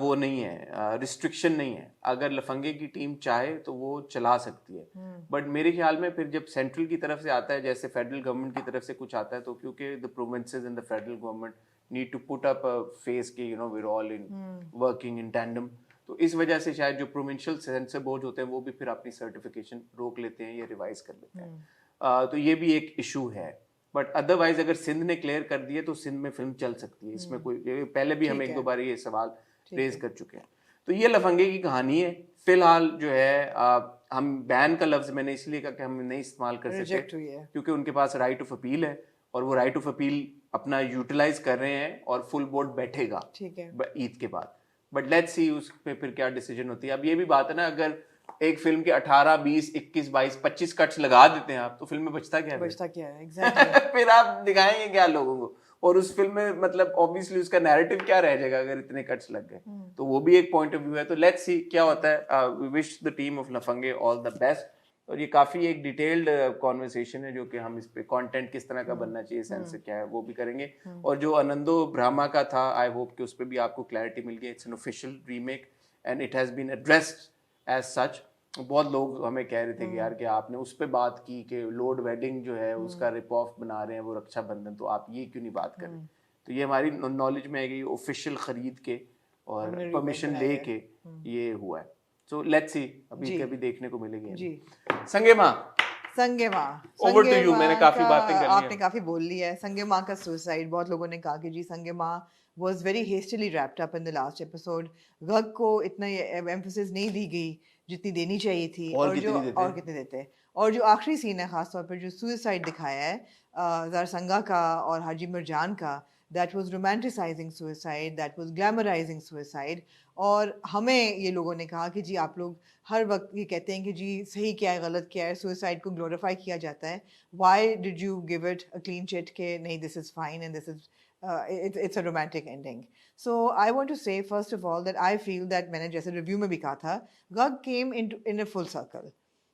वो नहीं है, रिस्ट्रिक्शन नहीं है। अगर लफंगे की टीम चाहे तो वो चला सकती है, बट मेरे ख्याल में फिर जब सेंट्रल की तरफ से आता है, जैसे फेडरल गवर्नमेंट की तरफ से कुछ आता है, तो क्योंकि the provinces and the federal government need to put up a face के we are all in working in tandem, तो इस वजह से शायद जो प्रोविंशियल सेंसर बोर्ड होते हैं वो भी फिर अपनी सर्टिफिकेशन रोक लेते हैं या रिवाइज कर लेते हैं। तो ये भी एक इशू है, बट अदरवाइज अगर सिंध ने क्लियर कर दिए तो सिंध में फिल्म चल सकती है। इसमें कोई, पहले भी हम एक दो बार ये सवाल रेज कर चुके हैं। तो ये लफंगे की कहानी है। फिलहाल जो है हम बैन का लफ्ज मैंने इसलिए कहा कि हम नहीं इस्तेमाल कर सकते क्योंकि उनके पास राइट ऑफ अपील है, और वो राइट ऑफ अपील अपना यूटिलाइज कर रहे हैं, और फुल बोर्ड बैठेगा ईद के बाद। बट लेट्स सी उस पे फिर क्या डिसीजन होती है। अब ये भी बात है ना, अगर एक फिल्म के 18, 20, 21, 22, 25 कट्स लगा देते हैं आप, तो फिल्म में बचता क्या है? Exactly. फिर आप दिखाएंगे क्या लोगों को? और उस फिल्म में मतलब ऑब्वियसली उसका नैरेटिव क्या रह जाएगा अगर इतने कट्स लग गए? तो वो भी एक पॉइंट ऑफ व्यू है। तो लेट्स सी क्या होता है। We wish the team of Lafange all the best. और ये काफ़ी एक डिटेल्ड कॉन्वर्सेशन है जो कि हम इस पे कंटेंट किस तरह का बनना चाहिए, सेंसर क्या है, वो भी करेंगे। और जो आनंदो ब्रह्मा का था, आई होप कि उस पर भी आपको क्लैरिटी मिल गई। It's an official remake and it has been addressed as such. बहुत लोग हमें कह रहे थे कि यार कि आपने उस पर बात की कि लॉर्ड वेडिंग जो है उसका रिप ऑफ बना रहे हैं वो रक्षाबंधन, तो आप ये क्यों नहीं बात कर रहे? तो ये हमारी नॉलेज में है कि ऑफिशियल खरीद के और हमने remake परमिशन बनाया है। लेके ये हुआ है। सो लेट्स सी अभी जी। के अभी देखने को मिलेंगे। जी। संगे माँ, संगे माँ, Over to संगे you, मैंने माँ काफी का बातें कर ली आपने हैं। काफी बोल लिया है। संगे माँ का सुसाइड, बहुत लोगों ने कहा कि जी संगे माँ was very hastily wrapped up in the last episode। गग को इतना एम्फेसिस नहीं दी गई जितनी देनी चाहिए थी। और कितनी देते? और कितने देते। और जो आखिरी सीन है खासतौर पर जो सुसाइड दिखाया है ज़ारसंगा का और हाजी मिर्जान का, that was romanticizing suicide, that was glamorizing suicide। और हमें ये लोगों ने कहा कि जी आप लोग हर वक्त ये कहते हैं कि जी सही क्या है गलत क्या है, सुसाइड को ग्लोरीफाई किया जाता है। Why did you give it a clean chit के नहीं this is fine and this is it's a romantic ending। So I want to say first of all that I feel that मैंने जैसे रिव्यू में भी कहा था, Gug came in a full circle।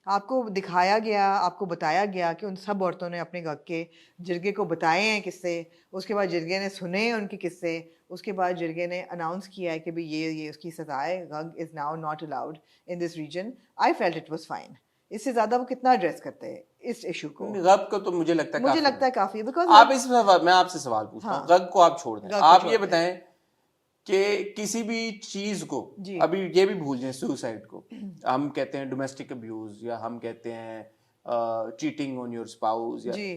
आपको दिखाया गया, आपको बताया गया कि उन सब औरतों ने अपने गग के जिरगे को बताए हैं किस्से, उसके बाद जिरगे ने सुने हैं उनके किस्से, उसके बाद जिरगे ने अनाउंस किया है कि भाई ये उसकी सजा है, गग is now not allowed in this region. I felt it was fine. इससे ज़्यादा वो कितना एड्रेस करते हैं इस इशू को? गग को तो मुझे लगता है मुझे काफी लगता है काफ़ी, बिकॉज आप इस मैं आपसे सवाल पूछता हूँ, गग को आप छोड़ दें, गग को आप छोड़ ये दें। बताएं कि किसी भी चीज को, जी। अभी ये भी भूल जाए सुसाइड को, हम कहते हैं डोमेस्टिक अब्यूज या हम कहते हैं चीटिंग ऑन योर स्पाउस या जी।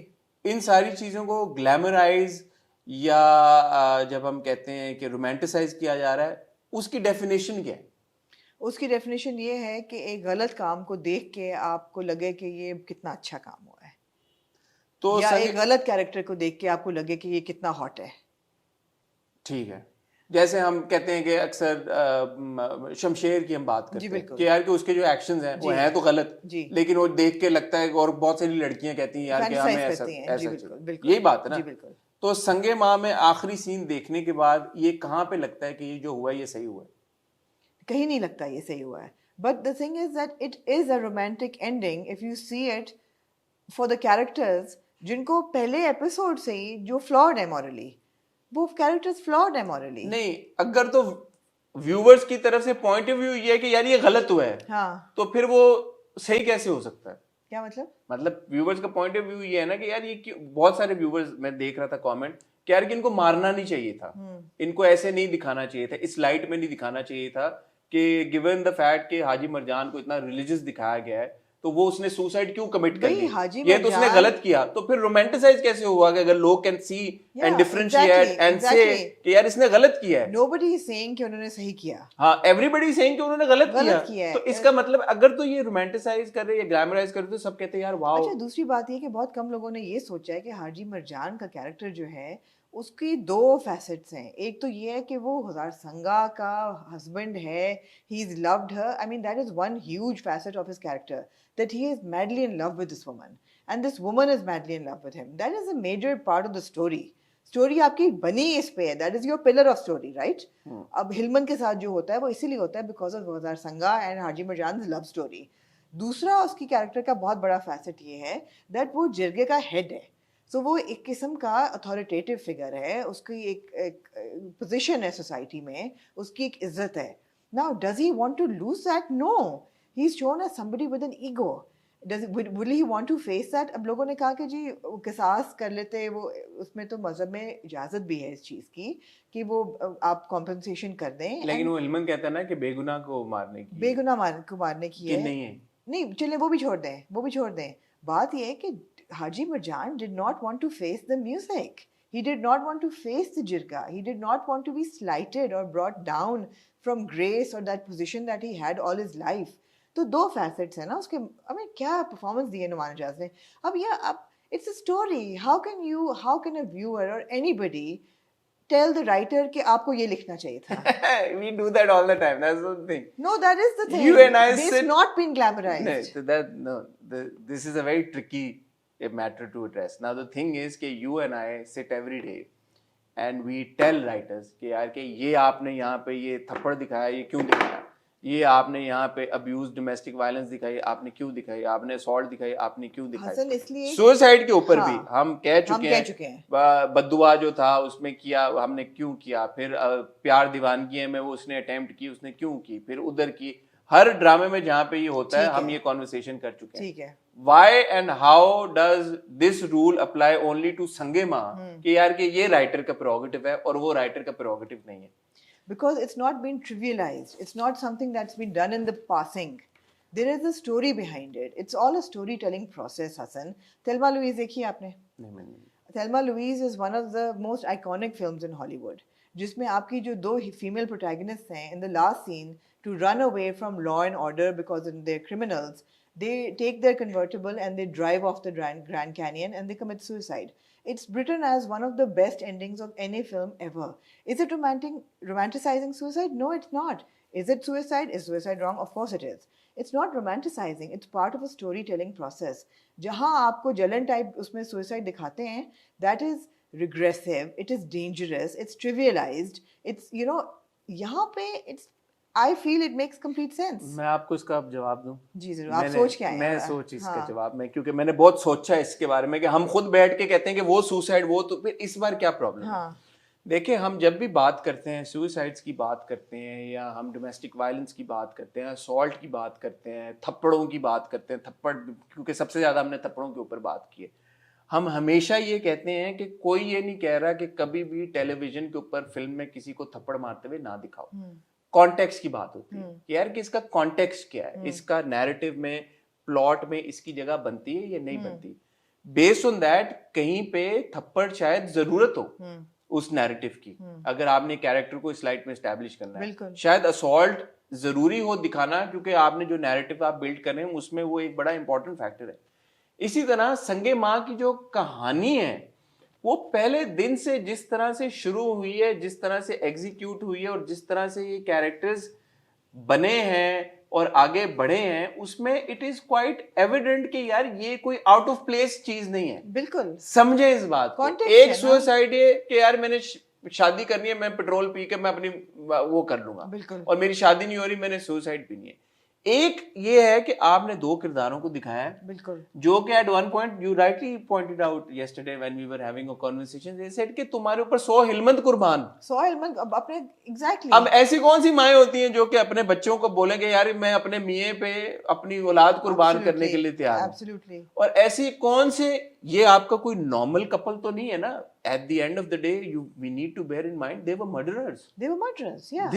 इन सारी चीजों को ग्लैमराइज या जब हम कहते हैं कि रोमांटिसाइज किया जा रहा है, उसकी डेफिनेशन क्या है? उसकी डेफिनेशन ये है कि एक गलत काम को देख के आपको लगे कि ये कितना अच्छा काम हुआ है, तो या एक गलत कैरेक्टर को देख के आपको लगे कि ये कितना हॉट है। ठीक है, जैसे हम कहते हैं कि अक्सर शमशेर की हम बात जी, करते हैं बिल्कुल। कि यार कि उसके जो एक्शंस हैं वो जी। हैं तो गलत, जी। लेकिन वो देख के लगता है कि और बहुत सारी लड़कियां कहती हैं यार कि हमें फैंटसाइज ऐसा करती हैं। जी ऐसा बिल्कुल चाहिए। बिल्कुल। यही बात है ना? जी बिल्कुल। तो संगे माँ में आखिरी सीन देखने के बाद ये कहाँ पे लगता है कि ये जो हुआ ये सही हुआ है? कहीं नहीं लगता ये सही हुआ है। But the thing is that it is a romantic ending if you see it for the characters जिनको पहले एपिसोड से ही जो फ्लॉड है मॉरली, वो कैरेक्टर्स फ्लॉड है मॉरली। नहीं, अगर तो व्यूवर्स की तरफ से पॉइंट ऑफ व्यू ये है कि यार ये गलत हुआ है, हाँ, तो फिर वो सही कैसे हो सकता है? क्या मतलब? मतलब व्यूवर्स का पॉइंट ऑफ व्यू ये है ना कि यार ये क्यों, बहुत सारे व्यूवर्स मैं देख रहा था कमेंट कि यार कि इनको मारना नहीं चाहिए था, इनको ऐसे नहीं दिखाना चाहिए था, इस लाइट में नहीं दिखाना चाहिए था कि गिवन द फैक्ट कि हाजी मरजान को इतना रिलीजियस दिखाया गया है तो वो उसने सुसाइड क्यों कमिट कर भाई, ली? हाजी ये तो उसने मरजान- गलत किया, तो फिर रोमांटिसाइज कैसे हुआ कि अगर लोग can see and Yeah, differentiate exactly, and से exactly. कि यार इसने गलत किया है? Nobody is saying कि उन्होंने सही किया। हाँ, एवरीबॉडी सेइंग कि उन्होंने गलत किया है। तो इसका मतलब अगर तो ये रोमांटिसाइज कर रहे या ग्लैमराइज कर रहे तो सब कहते हैं यार वाओ। अच्छा, दूसरी बात ये कि बहुत कम लोगों ने ये सोचा है कि हाजी मरजान का कैरेक्टर जो है उसकी दो फैसेट्स हैं। एक तो ये है कि वो ज़ारसंगा का हस्बैंड है, he is loved her, I mean that is one huge facet of his character, that he is madly in love with this woman and this woman is madly in love with him. That is a major part of the story. Story आपकी बनी इस पे है, that is your pillar of story, right? अब हिलमन के साथ जो होता है वो इसीलिए होता है because of ज़ारसंगा and Haji Marjan love story. दूसरा उसकी कैरेक्टर का बहुत बड़ा फैसेट ये है दैट वो जिरगे का हेड है, सो वो एक किस्म का अथॉरिटेटिव फिगर है, उसकी एक पोजीशन है सोसाइटी में, उसकी एक इज्जत है। Now does he want to lose that? No, he is shown as somebody with an ego. Will he want to face that? अब लोगों ने कहा कि जी किसास कर लेते, वो उसमें तो मजहब में इजाजत भी है इस चीज़ की कि वो आप कॉम्पनसेशन कर दें, लेकिन वो हिलमन कहता है ना कि बेगुनाह को मारने की बेगुनाह को मारने की कि है। नहीं है। नहीं, चलिए वो भी छोड़ दें, वो भी छोड़ दें। बात ये है कि Haji Marjan did not want to face the music. He did not want to face the jirga. He did not want to be slighted or brought down from grace or that position that he had all his life. तो दो facets है ना उसके। I mean क्या performance दी है नुमान अजाज ने? अब it's a story. How can a viewer or anybody tell the writer कि आपको ये लिखना चाहिए था? We do that all the time. That's the thing. No, that is the thing. You and I It's sit- not been glamorized. This is a very tricky matter to address. Now the thing is कि you and I sit every day and we tell writers कि यार कि ये आपने यहाँ पे ये थप्पड़ दिखाया, ये क्यों दिखाया? ये आपने यहाँ पे अब्यूज डोमेस्टिक वायलेंस दिखाई, आपने क्यों दिखाई, आपने असॉल्ट दिखाई, आपने क्यों दिखाई। हसन इसलिए सुसाइड के ऊपर भी हाँ, हम कह चुके हैं, बद्दुआ जो था उसमें किया, हमने क्यों किया, फिर प्यार दीवानगी में वो उसने अटेम्प्ट की, उसने क्यों की, फिर उधर की, हर ड्रामे में जहां पे ये होता है हम ये कॉन्वर्सेशन कर चुके हैं। ठीक है। Why and how does this rule apply only to संगे माँ कि यार कि ये राइटर का प्रोगेटिव है और वो राइटर का प्रोगेटिव नहीं है? Because it's not been trivialized. It's not something that's been done in the passing. There is a story behind it. It's all a storytelling process, Hassan. Thelma Louise देखी आपने? नहीं। Thelma Louise is one of the most iconic films in Hollywood. जिसमें आपकी जो दो female protagonists हैं, in the last scene, to run away from law and order because they're criminals, they take their convertible and they drive off the Grand Canyon and they commit suicide. It's written as one of the best endings of any film ever. Is it romanticizing suicide? No, it's not. Is it suicide? Is suicide wrong? Of course it is. It's not romanticizing. It's part of a storytelling process. जहाँ आपको जलन टाइप उसमें suicide दिखाते हैं, that is regressive. It is dangerous. It's trivialized. It's यहाँ पे it's I feel it makes complete sense. मैं आपको इसका अब जवाब दूं? जी जरूर। आप सोच क्या है? मैं सोच इसका जवाब में, क्योंकि मैंने बहुत सोचा है इसके बारे में कि हम खुद बैठ के कहते हैं कि वो सुसाइड, वो तो फिर इस बार क्या प्रॉब्लम है? देखिए, हम जब भी बात करते हैं, सुसाइड्स की बात करते हैं, या हम डोमेस्टिक वायलेंस की बात करते हैं, असॉल्ट की बात करते हैं, थप्पड़ों की बात करते हैं, थप्पड़, क्योंकि सबसे ज्यादा हमने थप्पड़ों के ऊपर बात की है, हम हमेशा ये कहते हैं कि कोई ये नहीं कह रहा कि कभी भी टेलीविजन के ऊपर फिल्म में किसी को थप्पड़ मारते हुए ना दिखाओ। कॉन्टेक्स्ट की बात होती है कि यार कि इसका कॉन्टेक्स्ट क्या है, इसका नैरेटिव में, प्लॉट में इसकी जगह बनती है या नहीं बनती। बेस्ड ऑन दैट कहीं पे थप्पड़ शायद जरूरत हो उस नैरेटिव की, अगर आपने कैरेक्टर को इस लाइट में एस्टैब्लिश करना है, शायद असॉल्ट जरूरी हो दिखाना, क्योंकि आपने जो नैरेटिव आप बिल्ड कर रहे हैं उसमें वो एक बड़ा इंपॉर्टेंट फैक्टर है। इसी तरह संगे माँ की जो कहानी है वो पहले दिन से जिस तरह से शुरू हुई है, जिस तरह से एग्जीक्यूट हुई है, और जिस तरह से ये कैरेक्टर्स बने हैं और आगे बढ़े हैं, उसमें इट इज क्वाइट एविडेंट कि यार ये कोई आउट ऑफ प्लेस चीज नहीं है। बिल्कुल समझे इस बात को। एक सुसाइड है कि यार मैंने शादी करनी है, मैं पेट्रोल पी के मैं अपनी वो कर लूंगा, और मेरी शादी नहीं हो रही, मैंने सुसाइड पीनी है। एक ये है कि आपने दो किरदारों को दिखाया है, बिल्कुल, जो कि at one point you rightly pointed out yesterday when we were having a conversation, they said कि तुम्हारे ऊपर 100 हिलमंद कुर्बान, 100 हिलमंद। अब अपने एग्जैक्टली अब ऐसी कौन सी माएं होती हैं जो कि अपने बच्चों को बोलेंगे यार मैं अपने मियां पे अपनी औलाद कुर्बान करने के लिए तैयार हूं, और ऐसी कौन से, ये आपका कोई नॉर्मल कपल तो नहीं है ना। At the end of the day, we need to bear in mind they were murderers. They were murderers, yeah.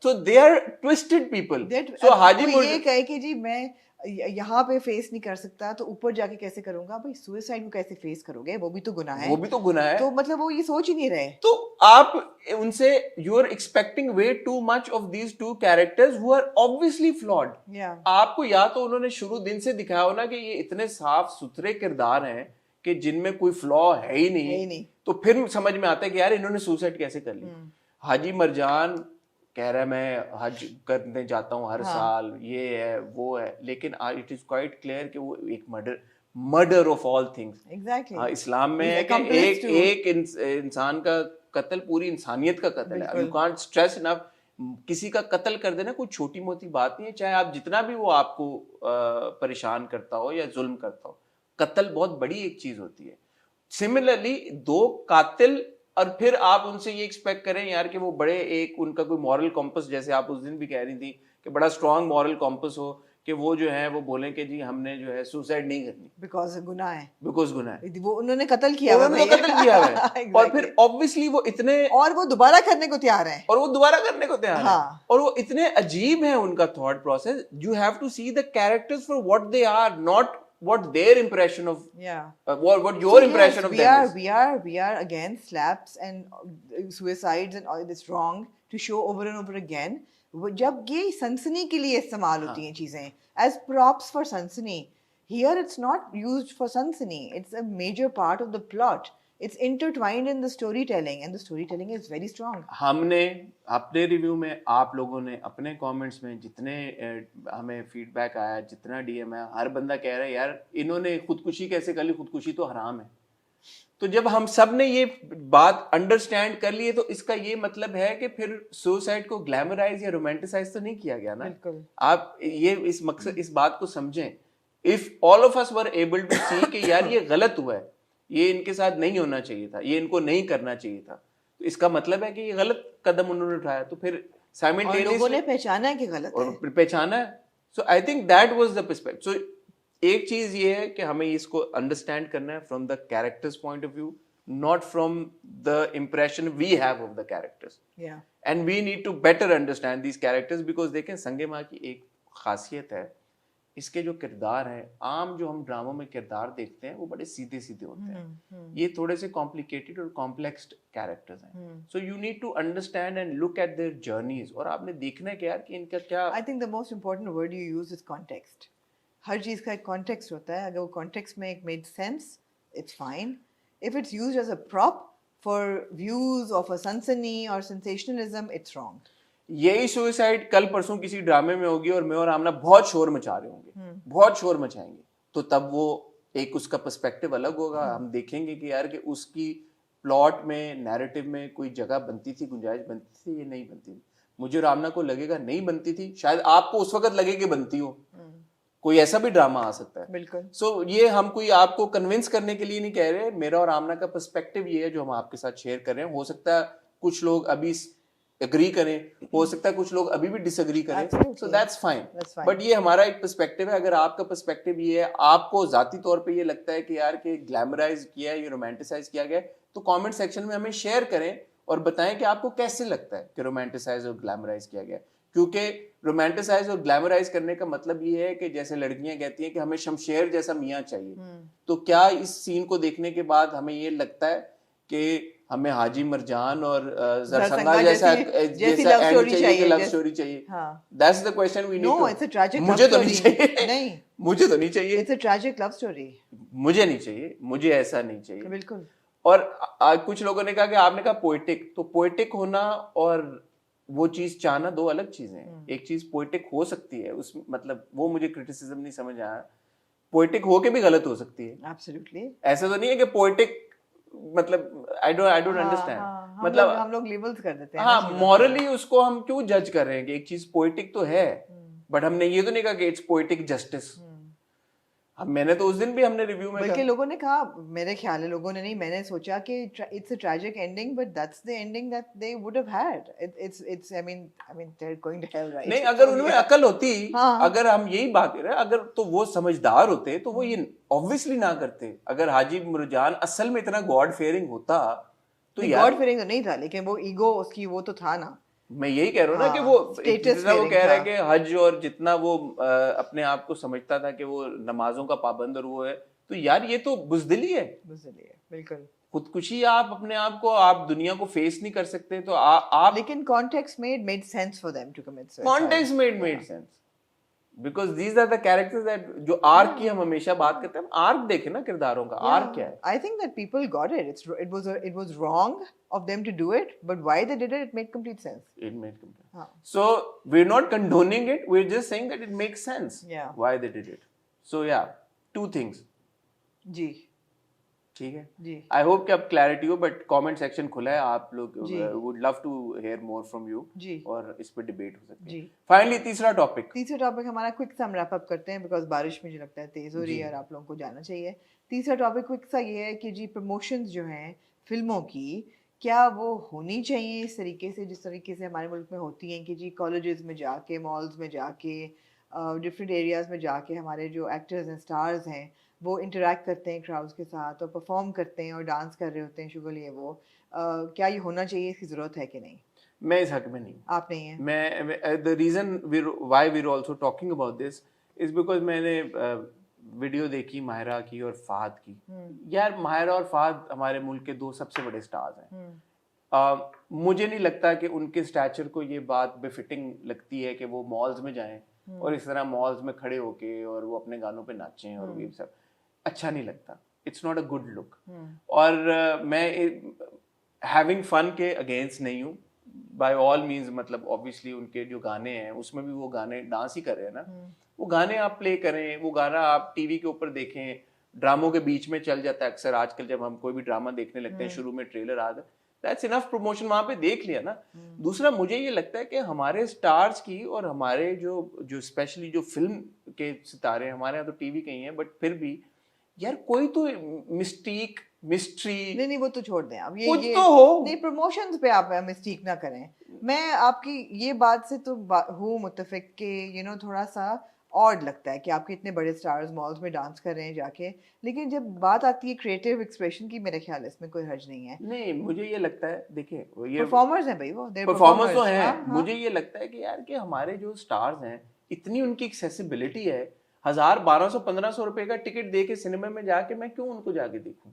So they are twisted people. So हाजी ये कहे कि जी मैं यहाँ पे फेस नहीं कर सकता तो ऊपर जाके कैसे करूंगा? भाई सुसाइड को कैसे फेस करोगे? वो भी तो गुनाह है। वो भी तो गुनाह है। तो मतलब वो ये सोच ही नहीं रहे। तो आप उनसे you are expecting way too much of these two characters who are obviously flawed. Yeah. आपको या तो उन्होंने शुरू दिन से दिखाया हो ना कि ये इतने साफ सुथरे किरदार हैं कि जिनमें कोई फ्लॉ है ही नहीं, तो फिर समझ में आता है कि यार इन्होंने सुसाइड कैसे कर ली। हाजी मरजान कह रहा है मैं हज करने जाता हूँ हर साल, ये है वो है, लेकिन इट इज क्वाइट क्लियर कि वो एक murder of all things. Exactly Islam में है कि एक इंसान का कत्ल पूरी इंसानियत का कत्ल है। यू कांट स्ट्रेस इनफ, किसी का कत्ल कर देना कोई छोटी मोटी बात नहीं है, चाहे आप जितना भी वो आपको परेशान करता हो या जुल्म करता हो, कत्ल बहुत बड़ी एक चीज होती है। सिमिलरली दो कातिल, और फिर आप उनसे ये एक्सपेक्ट करें यार कि वो बड़े एक उनका कोई मॉरल कॉम्पस, जैसे आप उस दिन भी कह रही थी कि बड़ा स्ट्रांग मॉरल कॉम्पस हो कि वो जो है वो बोलें कि जी हमने जो है सुसाइड नहीं करनी बिकॉज गुनाह है, वो उन्होंने कत्ल किया हुआ है, कत्ल किया हुआ है और फिर ऑब्वियसली वो इतने, और वो दोबारा करने को तैयार है, और वो इतने अजीब है उनका thought process. You have to see the characters for what they are, not what their impression of what your impression of them is. We are against slaps and suicides and all this wrong to show over and over again. जब ये सनसनी के लिए इस्तेमाल होती हैं चीजें as props for सनसनी, here it's not used for सनसनी, it's a major part of the plot. It's intertwined in the storytelling and the storytelling is very strong. हमने अपने रिव्यू में, आप लोगों ने अपने कमेंट्स में, जितने हमें फीडबैक आया, जितना डीएम है, हर बंदा कह रहा है यार इन्होंने खुदकुशी कैसे कर ली, खुदकुशी तो हराम है। तो जब हम सब ने ये बात अंडरस्टैंड कर लिए तो इसका ये मतलब है कि फिर सुसाइड को ग्लैमराइज या रोमांटिसाइज तो नहीं किया गया ना। बिल्कुल। आप ये इस मकसद इस बात को समझें, if all of us were able to see कि यार ये गलत हुआ है, ये इनके साथ नहीं होना चाहिए था, ये इनको नहीं करना चाहिए था, तो इसका मतलब है कि ये गलत कदम उन्होंने उठाया, तो फिर और लोगों ने साइमल्टेनियसली पहचाना है कि गलत है। और पहचाना है। So I think that was the perspective. So एक चीज ये है कि हमें इसको अंडरस्टैंड करना है from the characters point of view, not from the impression we have of the characters, या and we need to better understand these characters. Because देखें, संगे माँ की एक खासियत है, इसके जो किरदार हैं, आम जो हम ड्रामों में किरदार देखते हैं वो बड़े सीधे सीधे होते हैं, ये थोड़े से कॉम्प्लिकेटेड और कॉम्प्लेक्स कैरेक्टर्स हैं। So you need to understand and look at their journeys, और आपने देखना है कि यार कि इनका क्या। I think the most important word you use is context. हर चीज़ का एक कॉन्टेक्स्ट होता है, अगर वो कॉन्टेक्स्ट में एक made sense, it's fine. If it's used as a prop for views of a सनसनी और सेंसेशनलिज्म, इट्स रॉन्ग। यही सुसाइड कल परसों किसी ड्रामे में होगी और मैं और आमना बहुत शोर मचा रहे होंगे, बहुत शोर मचाएंगे, तो तब वो एक उसका पर्सपेक्टिव अलग होगा। हम देखेंगे कि यार कि उसकी प्लॉट में, नैरेटिव में कोई जगह बनती थी, गुंजाइश बनती थी, ये नहीं बनती थी। मुझे और आमना को लगेगा नहीं बनती थी, शायद आपको उस वक्त लगे कि बनती हो। कोई ऐसा भी ड्रामा आ सकता है। बिल्कुल। सो ये हम कोई आपको कन्विंस करने के लिए नहीं कह रहे, मेरा और आमना का पर्सपेक्टिव ये है जो हम आपके साथ शेयर कर रहे हैं। हो सकता है कुछ लोग अभी एग्री करें, हो सकता है कुछ लोग अभी भी डिसएग्री करें, सो दैट्स फाइन। बट ये हमारा एक पर्सपेक्टिव है। अगर आपका पर्सपेक्टिव ये है, आपको जाती तौर पे ये लगता है कि यार कि ग्लैमराइज किया है, ये रोमांटिसाइज किया गया है, तो कमेंट सेक्शन में हमें शेयर करें और बताएं कि आपको कैसे लगता है कि रोमांटिसाइज और ग्लैमराइज किया गया है। क्योंकि रोमांटिसाइज और ग्लैमराइज करने का मतलब ये है कि जैसे लड़कियां कहती हैं कि हमें शमशेर जैसा मियां चाहिए, तो क्या इस सीन को देखने के बाद हमें ये लगता है कि हमें हाजी मरजान और जरसंगा जैसा एंड चाहिए कि लव स्टोरी चाहिए? That's the question we need to. No, it's a tragic मुझे तो नहीं चाहिए, नहीं, मुझे तो नहीं चाहिए, it's a tragic love story. मुझे नहीं चाहिए, मुझे ऐसा नहीं चाहिए। बिल्कुल। और कुछ लोगों ने कहा कि आपने कहा पोएटिक, तो पोएटिक होना और वो चीज चाहना दो अलग चीजें हैं। एक चीज पोएटिक हो सकती है, उस मतलब वो मुझे क्रिटिसिज्म नहीं समझ आया। पोएटिक होके भी गलत हो सकती है। एब्सोल्युटली। ऐसा तो नहीं है कि पोएटिक मतलब आई डोंट अंडरस्टैंड, मतलब हम लोग लेबल्स कर देते हैं। हाँ, मॉरली उसको हम क्यों जज कर रहे हैं कि एक चीज पोएटिक तो है, बट हमने ये तो नहीं कहा कि इट्स पोएटिक जस्टिस। अब मैंने तो उस दिन भी हमने रिव्यू में बल्कि लोगों ने कहा, मेरे ख्याल है लोगों ने नहीं, मैंने सोचा कि it's a tragic ending, but that's the ending that they would have had. It's I mean they are going to hell, right? नहीं, अगर उनमें अकल होती, हाँ। अगर हम यही बात कर रहे हैं, अगर तो वो समझदार होते तो वो ये ऑब्वियसली ना करते। अगर हाजी मुरजान असल में इतना गॉड फेयरिंग होता तो यार, गॉड फेयरिंग तो नहीं था, लेकिन वो ईगो उसकी वो तो था ना। मैं यही कह रहा हूँ ना कि वो जितना वो कह रहा है कि हज और जितना वो अपने आप को समझता था कि वो नमाजों का पाबंद और वो है, तो यार ये तो बुजदिली है। बुजदिली है, बिल्कुल। खुदकुशी, आप अपने आप को, आप दुनिया को फेस नहीं कर सकते तो आप लेकिन context made sense for them to commit suicide. Context made sense because these are the characters that, जो आर्क की हम हमेशा बात करते हैं, आर्क देखें ना किरदारों का, आर्क क्या है। I think that people got it. It was wrong of them to do it, but why they did it made complete sense. It made complete. So we're not condoning it. We're just saying that it makes sense. Yeah. Why they did it. So yeah, two things. जी। ठीक है जी। आई होप कि अब क्लैरिटी हो, बट कमेंट सेक्शन खुला है, आप लोग would love to hear more from you जी, और इस पे डिबेट हो सकती है। जी। फाइनली तीसरा टॉपिक हमारा क्विक सा हम रैप अप करते हैं, बिकॉज बारिश मुझे लगता है तेज हो रही है और आप लोगों को जाना चाहिए। तीसरा टॉपिक क्विक सा ये है कि जी प्रमोशंस जो हैं फिल्मों की, क्या वो होनी चाहिए इस तरीके से जिस तरीके से हमारे मुल्क में होती हैं कि जी कॉलेजेस में जाके, मॉल्स में जाके, डिफरेंट एरियाज में जाके हमारे जो एक्टर्स हैं, स्टार्स हैं, वो इंटरेक्ट करते हैं क्राउड्स के साथ और परफॉर्म करते हैं और डांस कर रहे होते हैं, शुगल ये वो। क्या ये होना चाहिए, इसकी ज़रूरत है कि नहीं? मैं इस हक में नहीं, आप नहीं है। मैं the reason why we are also talking about this is because मैंने वीडियो देखी माहिरा की और फहद की। यार माहिरा और फहद हमारे मुल्क के दो सबसे बड़े स्टार्स हैं। मुझे नहीं लगता कि उनके स्टैचर को ये बात बेफिटिंग लगती है कि वो मॉल्स में जाएं और इस तरह मॉल्स में खड़े होके और वो अपने गानों पे नाचें और ये सब अच्छा नहीं लगता। It's not a good look. और मैं हैविंग फन के अगेंस्ट नहीं हूँ बाय ऑल मीन्स। मतलब ऑब्वियसली उनके जो गाने हैं उसमें भी वो गाने डांस ही कर रहे हैं ना, वो गाने आप प्ले करें, वो गाना आप टीवी के ऊपर देखें, ड्रामों के बीच में चल जाता है अक्सर आजकल, जब हम कोई भी ड्रामा देखने लगते हैं शुरू में ट्रेलर आ जाए, दैट्स इनफ प्रमोशन, वहां पे देख लिया ना। दूसरा मुझे ये लगता है कि हमारे स्टार्स की और हमारे जो जो स्पेशली जो फिल्म के सितारे हैं, हमारे यहाँ तो टीवी के ही हैं, बट फिर भी यार कोई तो मिस्टीक मिस्ट्री नहीं वो तो छोड़ दें आप, कुछ ये तो हो। नहीं, प्रमोशंस पे आप मिस्टेक ना करें। मैं आपकी ये बात से तो हूँ मुत्तफिक के थोड़ा सा ऑड लगता है कि आपके इतने बड़े स्टार्स मॉल्स में डांस कर रहे हैं जाके, लेकिन जब बात आती है क्रिएटिव एक्सप्रेशन की, मेरे ख्याल इसमें कोई हर्ज नहीं है। नहीं मुझे ये लगता है, देखिए ये परफॉर्मर्स हैं भाई, वो परफॉर्मर्स तो हैं। हाँ, हाँ। मुझे ये लगता है कि यार कि हमारे जो स्टार्स हैं, इतनी उनकी एक्सेसिबिलिटी है, 1000, 1200, 1500 रुपए का टिकट दे के सिनेमा में जाके मैं क्यों उनको जाके देखूं?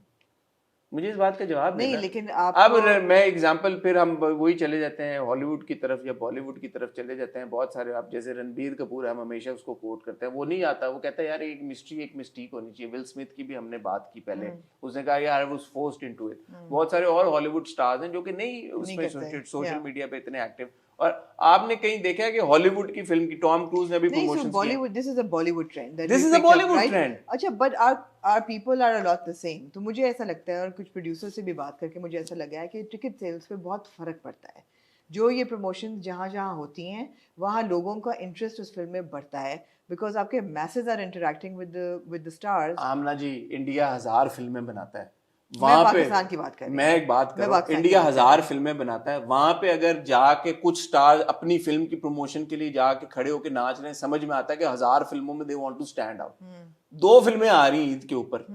मुझे इस बात का जवाब नहीं, देना। लेकिन अब आपको मैं एग्जांपल, फिर हम वही चले जाते हैं हॉलीवुड की तरफ या बॉलीवुड की तरफ चले जाते हैं। बहुत सारे, आप जैसे रणबीर कपूर है, हम हमेशा उसको कोट करते हैं, वो नहीं आता, वो कहता है यार एक मिस्ट्री एक मिस्टीक होनी चाहिए। विल स्मिथ की भी हमने बात की पहले, उसने कहा यार I was forced into it. बहुत सारे और हॉलीवुड स्टार्स हैं जो कि नहीं उसमें सोशल मीडिया पे इतने एक्टिव। और आपने कहीं देखा है कि हॉलीवुड की फिल्म की टॉम क्रूज ने भी नहीं, प्रमोशंस so किए? Bollywood, this is a Bollywood trend that This we is a picked up, Bollywood right? trend. अच्छा, but our people are a lot the same. तो मुझे ऐसा लगता है, और कुछ प्रोड्यूसर से भी बात करके मुझे ऐसा लगा है कि टिकट सेल्स पे बहुत फर्क पड़ता है। जो ये प्रमोशन जहाँ जहाँ होती हैं, वहाँ लोगों का इंटरेस्ट उस फिल्म में बढ़ता है, बिकॉज आपके message are interacting with the stars. Aamna ji, India 1000 फिल्में बनाता है, मैं वहां पे पाकिस्तान की बात कर रही मैं हूँ। एक बात मैं करूं, पाकिस्तान की इंडिया बात कर 1000 रही हूँ। फिल्में बनाता है, वहां पे अगर जाके कुछ स्टार अपनी फिल्म की प्रमोशन के लिए जाके खड़े होके नाच रहे हैं, समझ में आता है कि 1000 फिल्मों में they want to stand out. 2 फिल्में आ रही हैं ईद के ऊपर,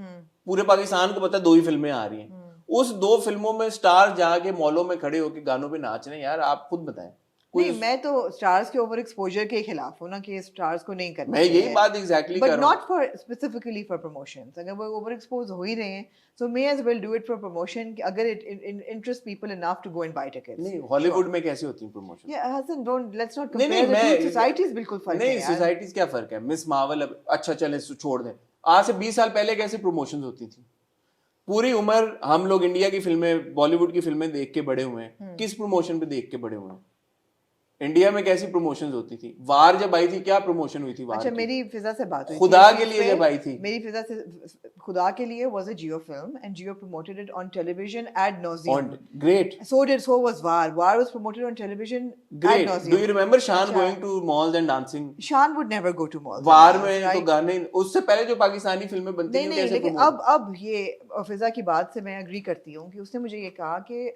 पूरे पाकिस्तान को पता है 2 ही फिल्में आ रही हैं, उस 2 फिल्मों में स्टार जाके मॉलों में खड़े होके गानों पे नाच रहे हैं। यार आप खुद बताएं। नहीं, मैं तो स्टार्स के ओवर एक्सपोजर के खिलाफ हूँ ना, कि स्टार्स को नहीं करना मैं चाहिए। यही बात एग्जैक्टली बट कर रहा हूँ। Not for specifically for promotions. अगर वो ओवर एक्सपोज हो ही रहे हैं, so may as well do it for promotion, अगर it interest people enough to go and buy tickets. नहीं, हॉलीवुड में कैसी होती है प्रमोशन? या हसन, डोंट, लेट्स नॉट नहीं कंपेयर द मैं टू सोसाइटीज। बिल्कुल फर्क है नहीं, यार। सोसाइटीज क्या फर्क है? मिस मार्वल, अब अच्छा चले छोड़ दें, आज से 20 साल पहले कैसे प्रमोशंस होती थी? पूरी उम्र हम लोग इंडिया की फिल्में, बॉलीवुड की फिल्में देख के बड़े हुए हैं, किस प्रमोशन पे देख के बड़े हुए हैं? इंडिया में कैसी प्रमोशंस होती थी? वार जब आई थी, क्या प्रमोशन हुई थी वार अच्छा, की? मेरी फिजा से बात हुई खुदा थी इस के चीज़ लिए पे। जब आई थी। मेरी फिजा से खुदा के लिए was a Jio film and Jio promoted it on television ad nauseum. Great So was War. War was promoted on television ad great. nauseum. Do you remember Shan अच्छा। Going to malls and dancing? Shan would never go to malls. War and dance, में तो right? गाने, उससे पहले जो पाकिस्तानी फिल्में बनती नहीं थी, नहीं, कैसे लेकिन promote? अब ये फिजा की बात से मैं एग्री करती हूँ कि उसने मुझे ये कहा कि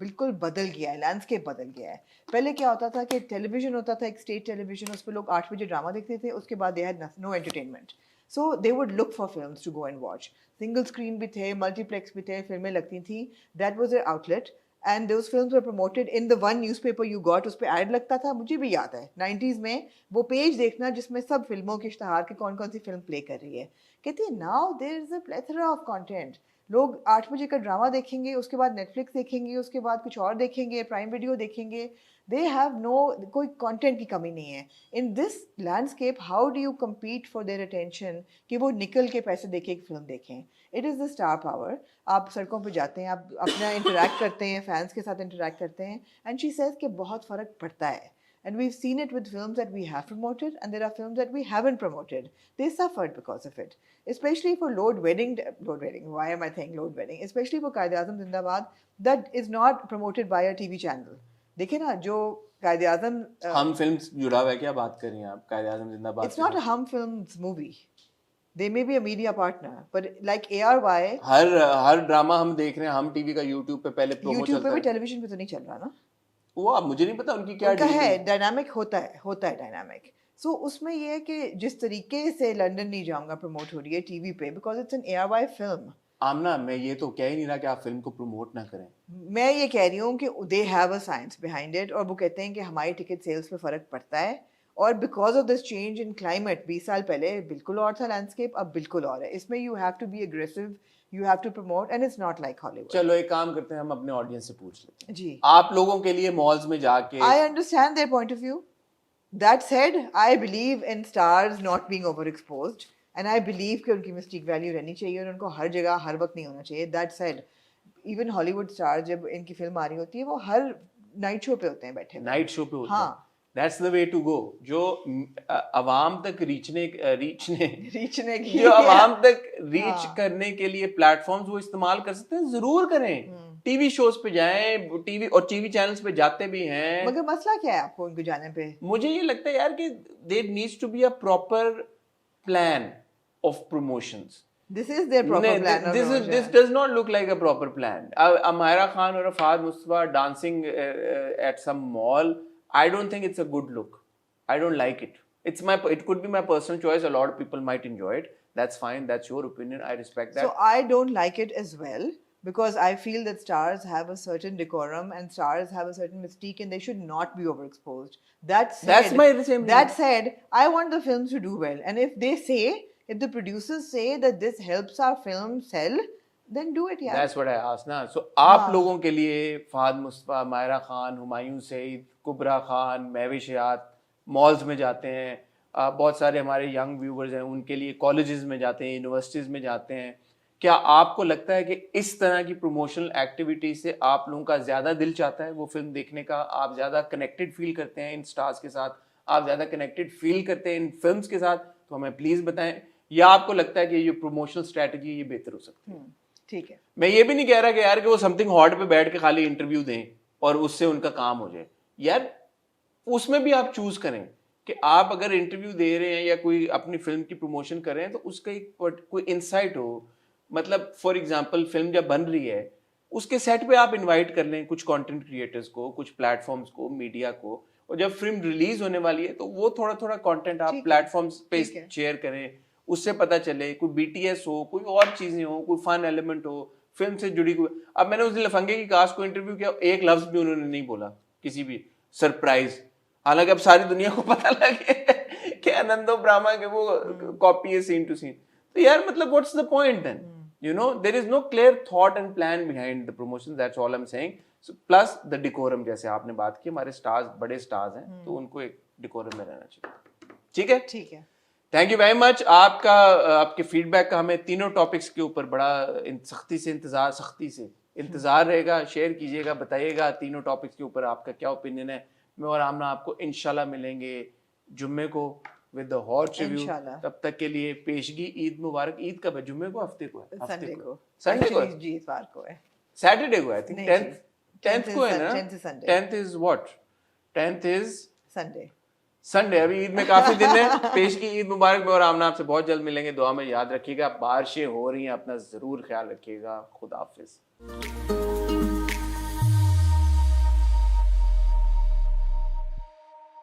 बिल्कुल बदल गया है, लैंडस्केप बदल गया है। पहले क्या होता था कि टेलीविजन होता था, एक स्टेट टेलीविजन, उस पर लोग 8 बजे ड्रामा देखते थे, उसके बाद they had no entertainment, so they would look for films to go and watch. Single screen भी थे, मल्टीप्लेक्स भी थे, फिल्में लगती थी, that was their outlet, and those films were promoted in the one newspaper you got. उस पर ऐड लगता था, मुझे भी याद है 90s में वो पेज देखना जिसमें सब फिल्मों के इश्तहार के कौन कौन सी फिल्म प्ले कर रही है। कहती है now there is a plethora of content. लोग 8 बजे का ड्रामा देखेंगे, उसके बाद नेटफ्लिक्स देखेंगे, उसके बाद कुछ और देखेंगे, प्राइम वीडियो देखेंगे। दे हैव नो, कोई कंटेंट की कमी नहीं है। In this landscape how do you compete for their attention कि वो निकल के पैसे देके एक फिल्म देखें? It is the star power. आप सड़कों पे जाते हैं, आप अपना इंटरेक्ट करते हैं, फैंस के साथ इंटरेक्ट करते हैं, एंड शी सेज कि बहुत फ़र्क पड़ता है। And we've seen it with films that we have promoted, and there are films that we haven't promoted. They suffered because of it. Especially for Lord Wedding, why am I saying Lord Wedding? Especially for Qaid-e-Azam Zindabad, that is not promoted by a TV channel. देखिए ना, जो Qaid-e-Azam... हम फिल्म्स जुड़ा हुआ है, क्या बात कर रही हैं आप कायद-ए-आज़म जिंदाबाद? It's not a Hum Films movie. They may be a media partner, but like ARY... her drama हम देख रहे हैं, हम टीवी का यूट्यूब पे पहले प्रोमो YouTube चलता पे भी है। टेलीविजन पे तो नहीं चल रहा ना? वो अब मुझे नहीं पता उनकी क्या उनका deal है, है। डायनामिक होता है डायनामिक। सो उसमें ये है कि जिस तरीके से लंदन नहीं जाऊंगा प्रमोट हो रही है टीवी पे, because it's an ARY film. Amna, मैं ये तो कह ही नहीं रहा कि आप फिल्म को प्रमोट ना करें। मैं ये कह रही हूँ कि they have a science behind it, और वो कहते हैं कि हमारी टिकट सेल्स पे फ़र्क पड़ता है, और because of this change in climate, 20 साल पहले बिल्कुल और था लैंडस्केप, अब बिल्कुल और है। इसमें you have to be aggressive, you have to promote, and it's not like Hollywood. चलो एक काम करते हैं, हम अपने ऑडियंस से पूछ लेते हैं जी, आप लोगों के लिए मॉल्स में जाके। I understand their point of view. That said, I believe in stars not being overexposed, and I believe कि उनकी मिस्टिक वैल्यू रहनी चाहिए और उनको हर जगह हर वक्त नहीं होना चाहिए। That said, even Hollywood stars जब इनकी फिल्म आ रही होती है, वो हर नाइट शो पे होते हैं बैठे हुए। नाइट शो पे होते हैं। हाँ। That's the way to go. जो अवाम तक रीचने रीचने की जो अवाम तक रीच हाँ। करने के लिए प्लेटफॉर्म्स वो इस्तेमाल कर सकते हैं, जरूर करें। टीवी शोज पे जाएं, टीवी चैनल्स पे जाते भी हैं। मगर मसला क्या है आपको उनको जाने पे? मुझे ये लगता है यार कि there needs to be a proper plan of promotions. This is their proper plan of this promotion. does not look like a proper plan. Amira Khan or Fahad Mustafa dancing at some mall, I don't think it's a good look. I don't like it. It could be my personal choice. A lot of people might enjoy it. That's fine. That's your opinion. I respect that. So I don't like it as well because I feel that stars have a certain decorum and stars have a certain mystique and they should not be overexposed. That's my same That said, I want the films to do well, and if the producers say that this helps our film sell, then do it, yeah. That's what I asked ना. So आप लोगों के लिए फहद मुस्तफा, मायरा खान, हुमायूं सईद, कुबरा खान, महविश हयात मॉल्स में जाते हैं, बहुत सारे हमारे यंग व्यूवर्स हैं, उनके लिए कॉलेजेस में जाते हैं, यूनिवर्सिटीज़ में जाते हैं। क्या आपको लगता है कि इस तरह की प्रमोशनल एक्टिविटी से आप लोगों का ज़्यादा दिल चाहता है वो फिल्म देखने का? आप ज़्यादा कनेक्टेड फील करते हैं इन स्टार्स के साथ? आप ज़्यादा कनेक्टेड फील करते हैं इन फिल्म्स के साथ? तो हमें प्लीज़ बताएं। या आपको लगता है कि ये प्रमोशनल स्ट्रैटेजी ये बेहतर हो सकती है? ठीक है। मैं ये भी नहीं कह रहा कि यार कि वो समथिंग हॉट पे बैठ के खाली इंटरव्यू दें और उससे उनका काम हो जाए। यार उसमें भी आप चूज करें कि आप अगर इंटरव्यू दे रहे हैं या कोई अपनी फिल्म की प्रमोशन कर रहे हैं तो उसका एक कोई इंसाइट हो। मतलब फॉर एग्जांपल फिल्म जब बन रही है उसके सेट पे आप इनवाइट कर लें कुछ कंटेंट क्रिएटर्स को, कुछ प्लेटफॉर्म्स को, मीडिया को, और जब फिल्म रिलीज होने वाली है तो वो थोड़ा थोड़ा कंटेंट आप प्लेटफॉर्म्स पे शेयर करें, उससे पता चले कोई बीटीएस हो, कोई और चीजें हो, कोई फन एलिमेंट हो, फिल्म से जुड़ी कोई। अब मैंने उस दिन लफंगे की कास्ट को इंटरव्यू किया, एक लफ्ज भी उन्होंने नहीं बोला किसी भी सरप्राइज, हालांकि अब सारी दुनिया को पता लगे कि आनंदो ब्राह्मा के वो कॉपी है सीन टू सीन। तो यार मतलब what's the point then? You know, there is no clear thought and plan behind the promotion. That's all I'm saying. So, plus the decorum, जैसे आपने बात की, हमारे स्टार्स बड़े स्टार्स हैं तो उनको एक डिकोरम में रहना चाहिए। ठीक है? ठीक है। Thank you very much. आपके फीडबैक का हमें तीनों टॉपिक्स के ऊपर बड़ा सख्ती से इंतजार रहेगा। शेयर कीजिएगा, बताइएगा तीनों टॉपिक्स के ऊपर आपका क्या ओपिनियन है। मैं और आमना आपको इंशाल्लाह मिलेंगे जुम्मे को विद द हॉट रिव्यू। तब तक के लिए पेशगी ईद मुबारक। ईद कब है? जुम्मे को, हफ्ते को है? संडे को। संडे को? जी इतवार को है। सैटरडे को आई थिंक 10th को है ना? 10th is what? 10th is Sunday. अभी ईद में काफी दिन है। पेशगी ईद मुबारक। मैं और आमना आपसे बहुत जल्द मिलेंगे। दुआ में याद रखिएगा, बारिशें हो रही हैं, अपना जरूर ख्याल रखिएगा। खुदा हाफिज।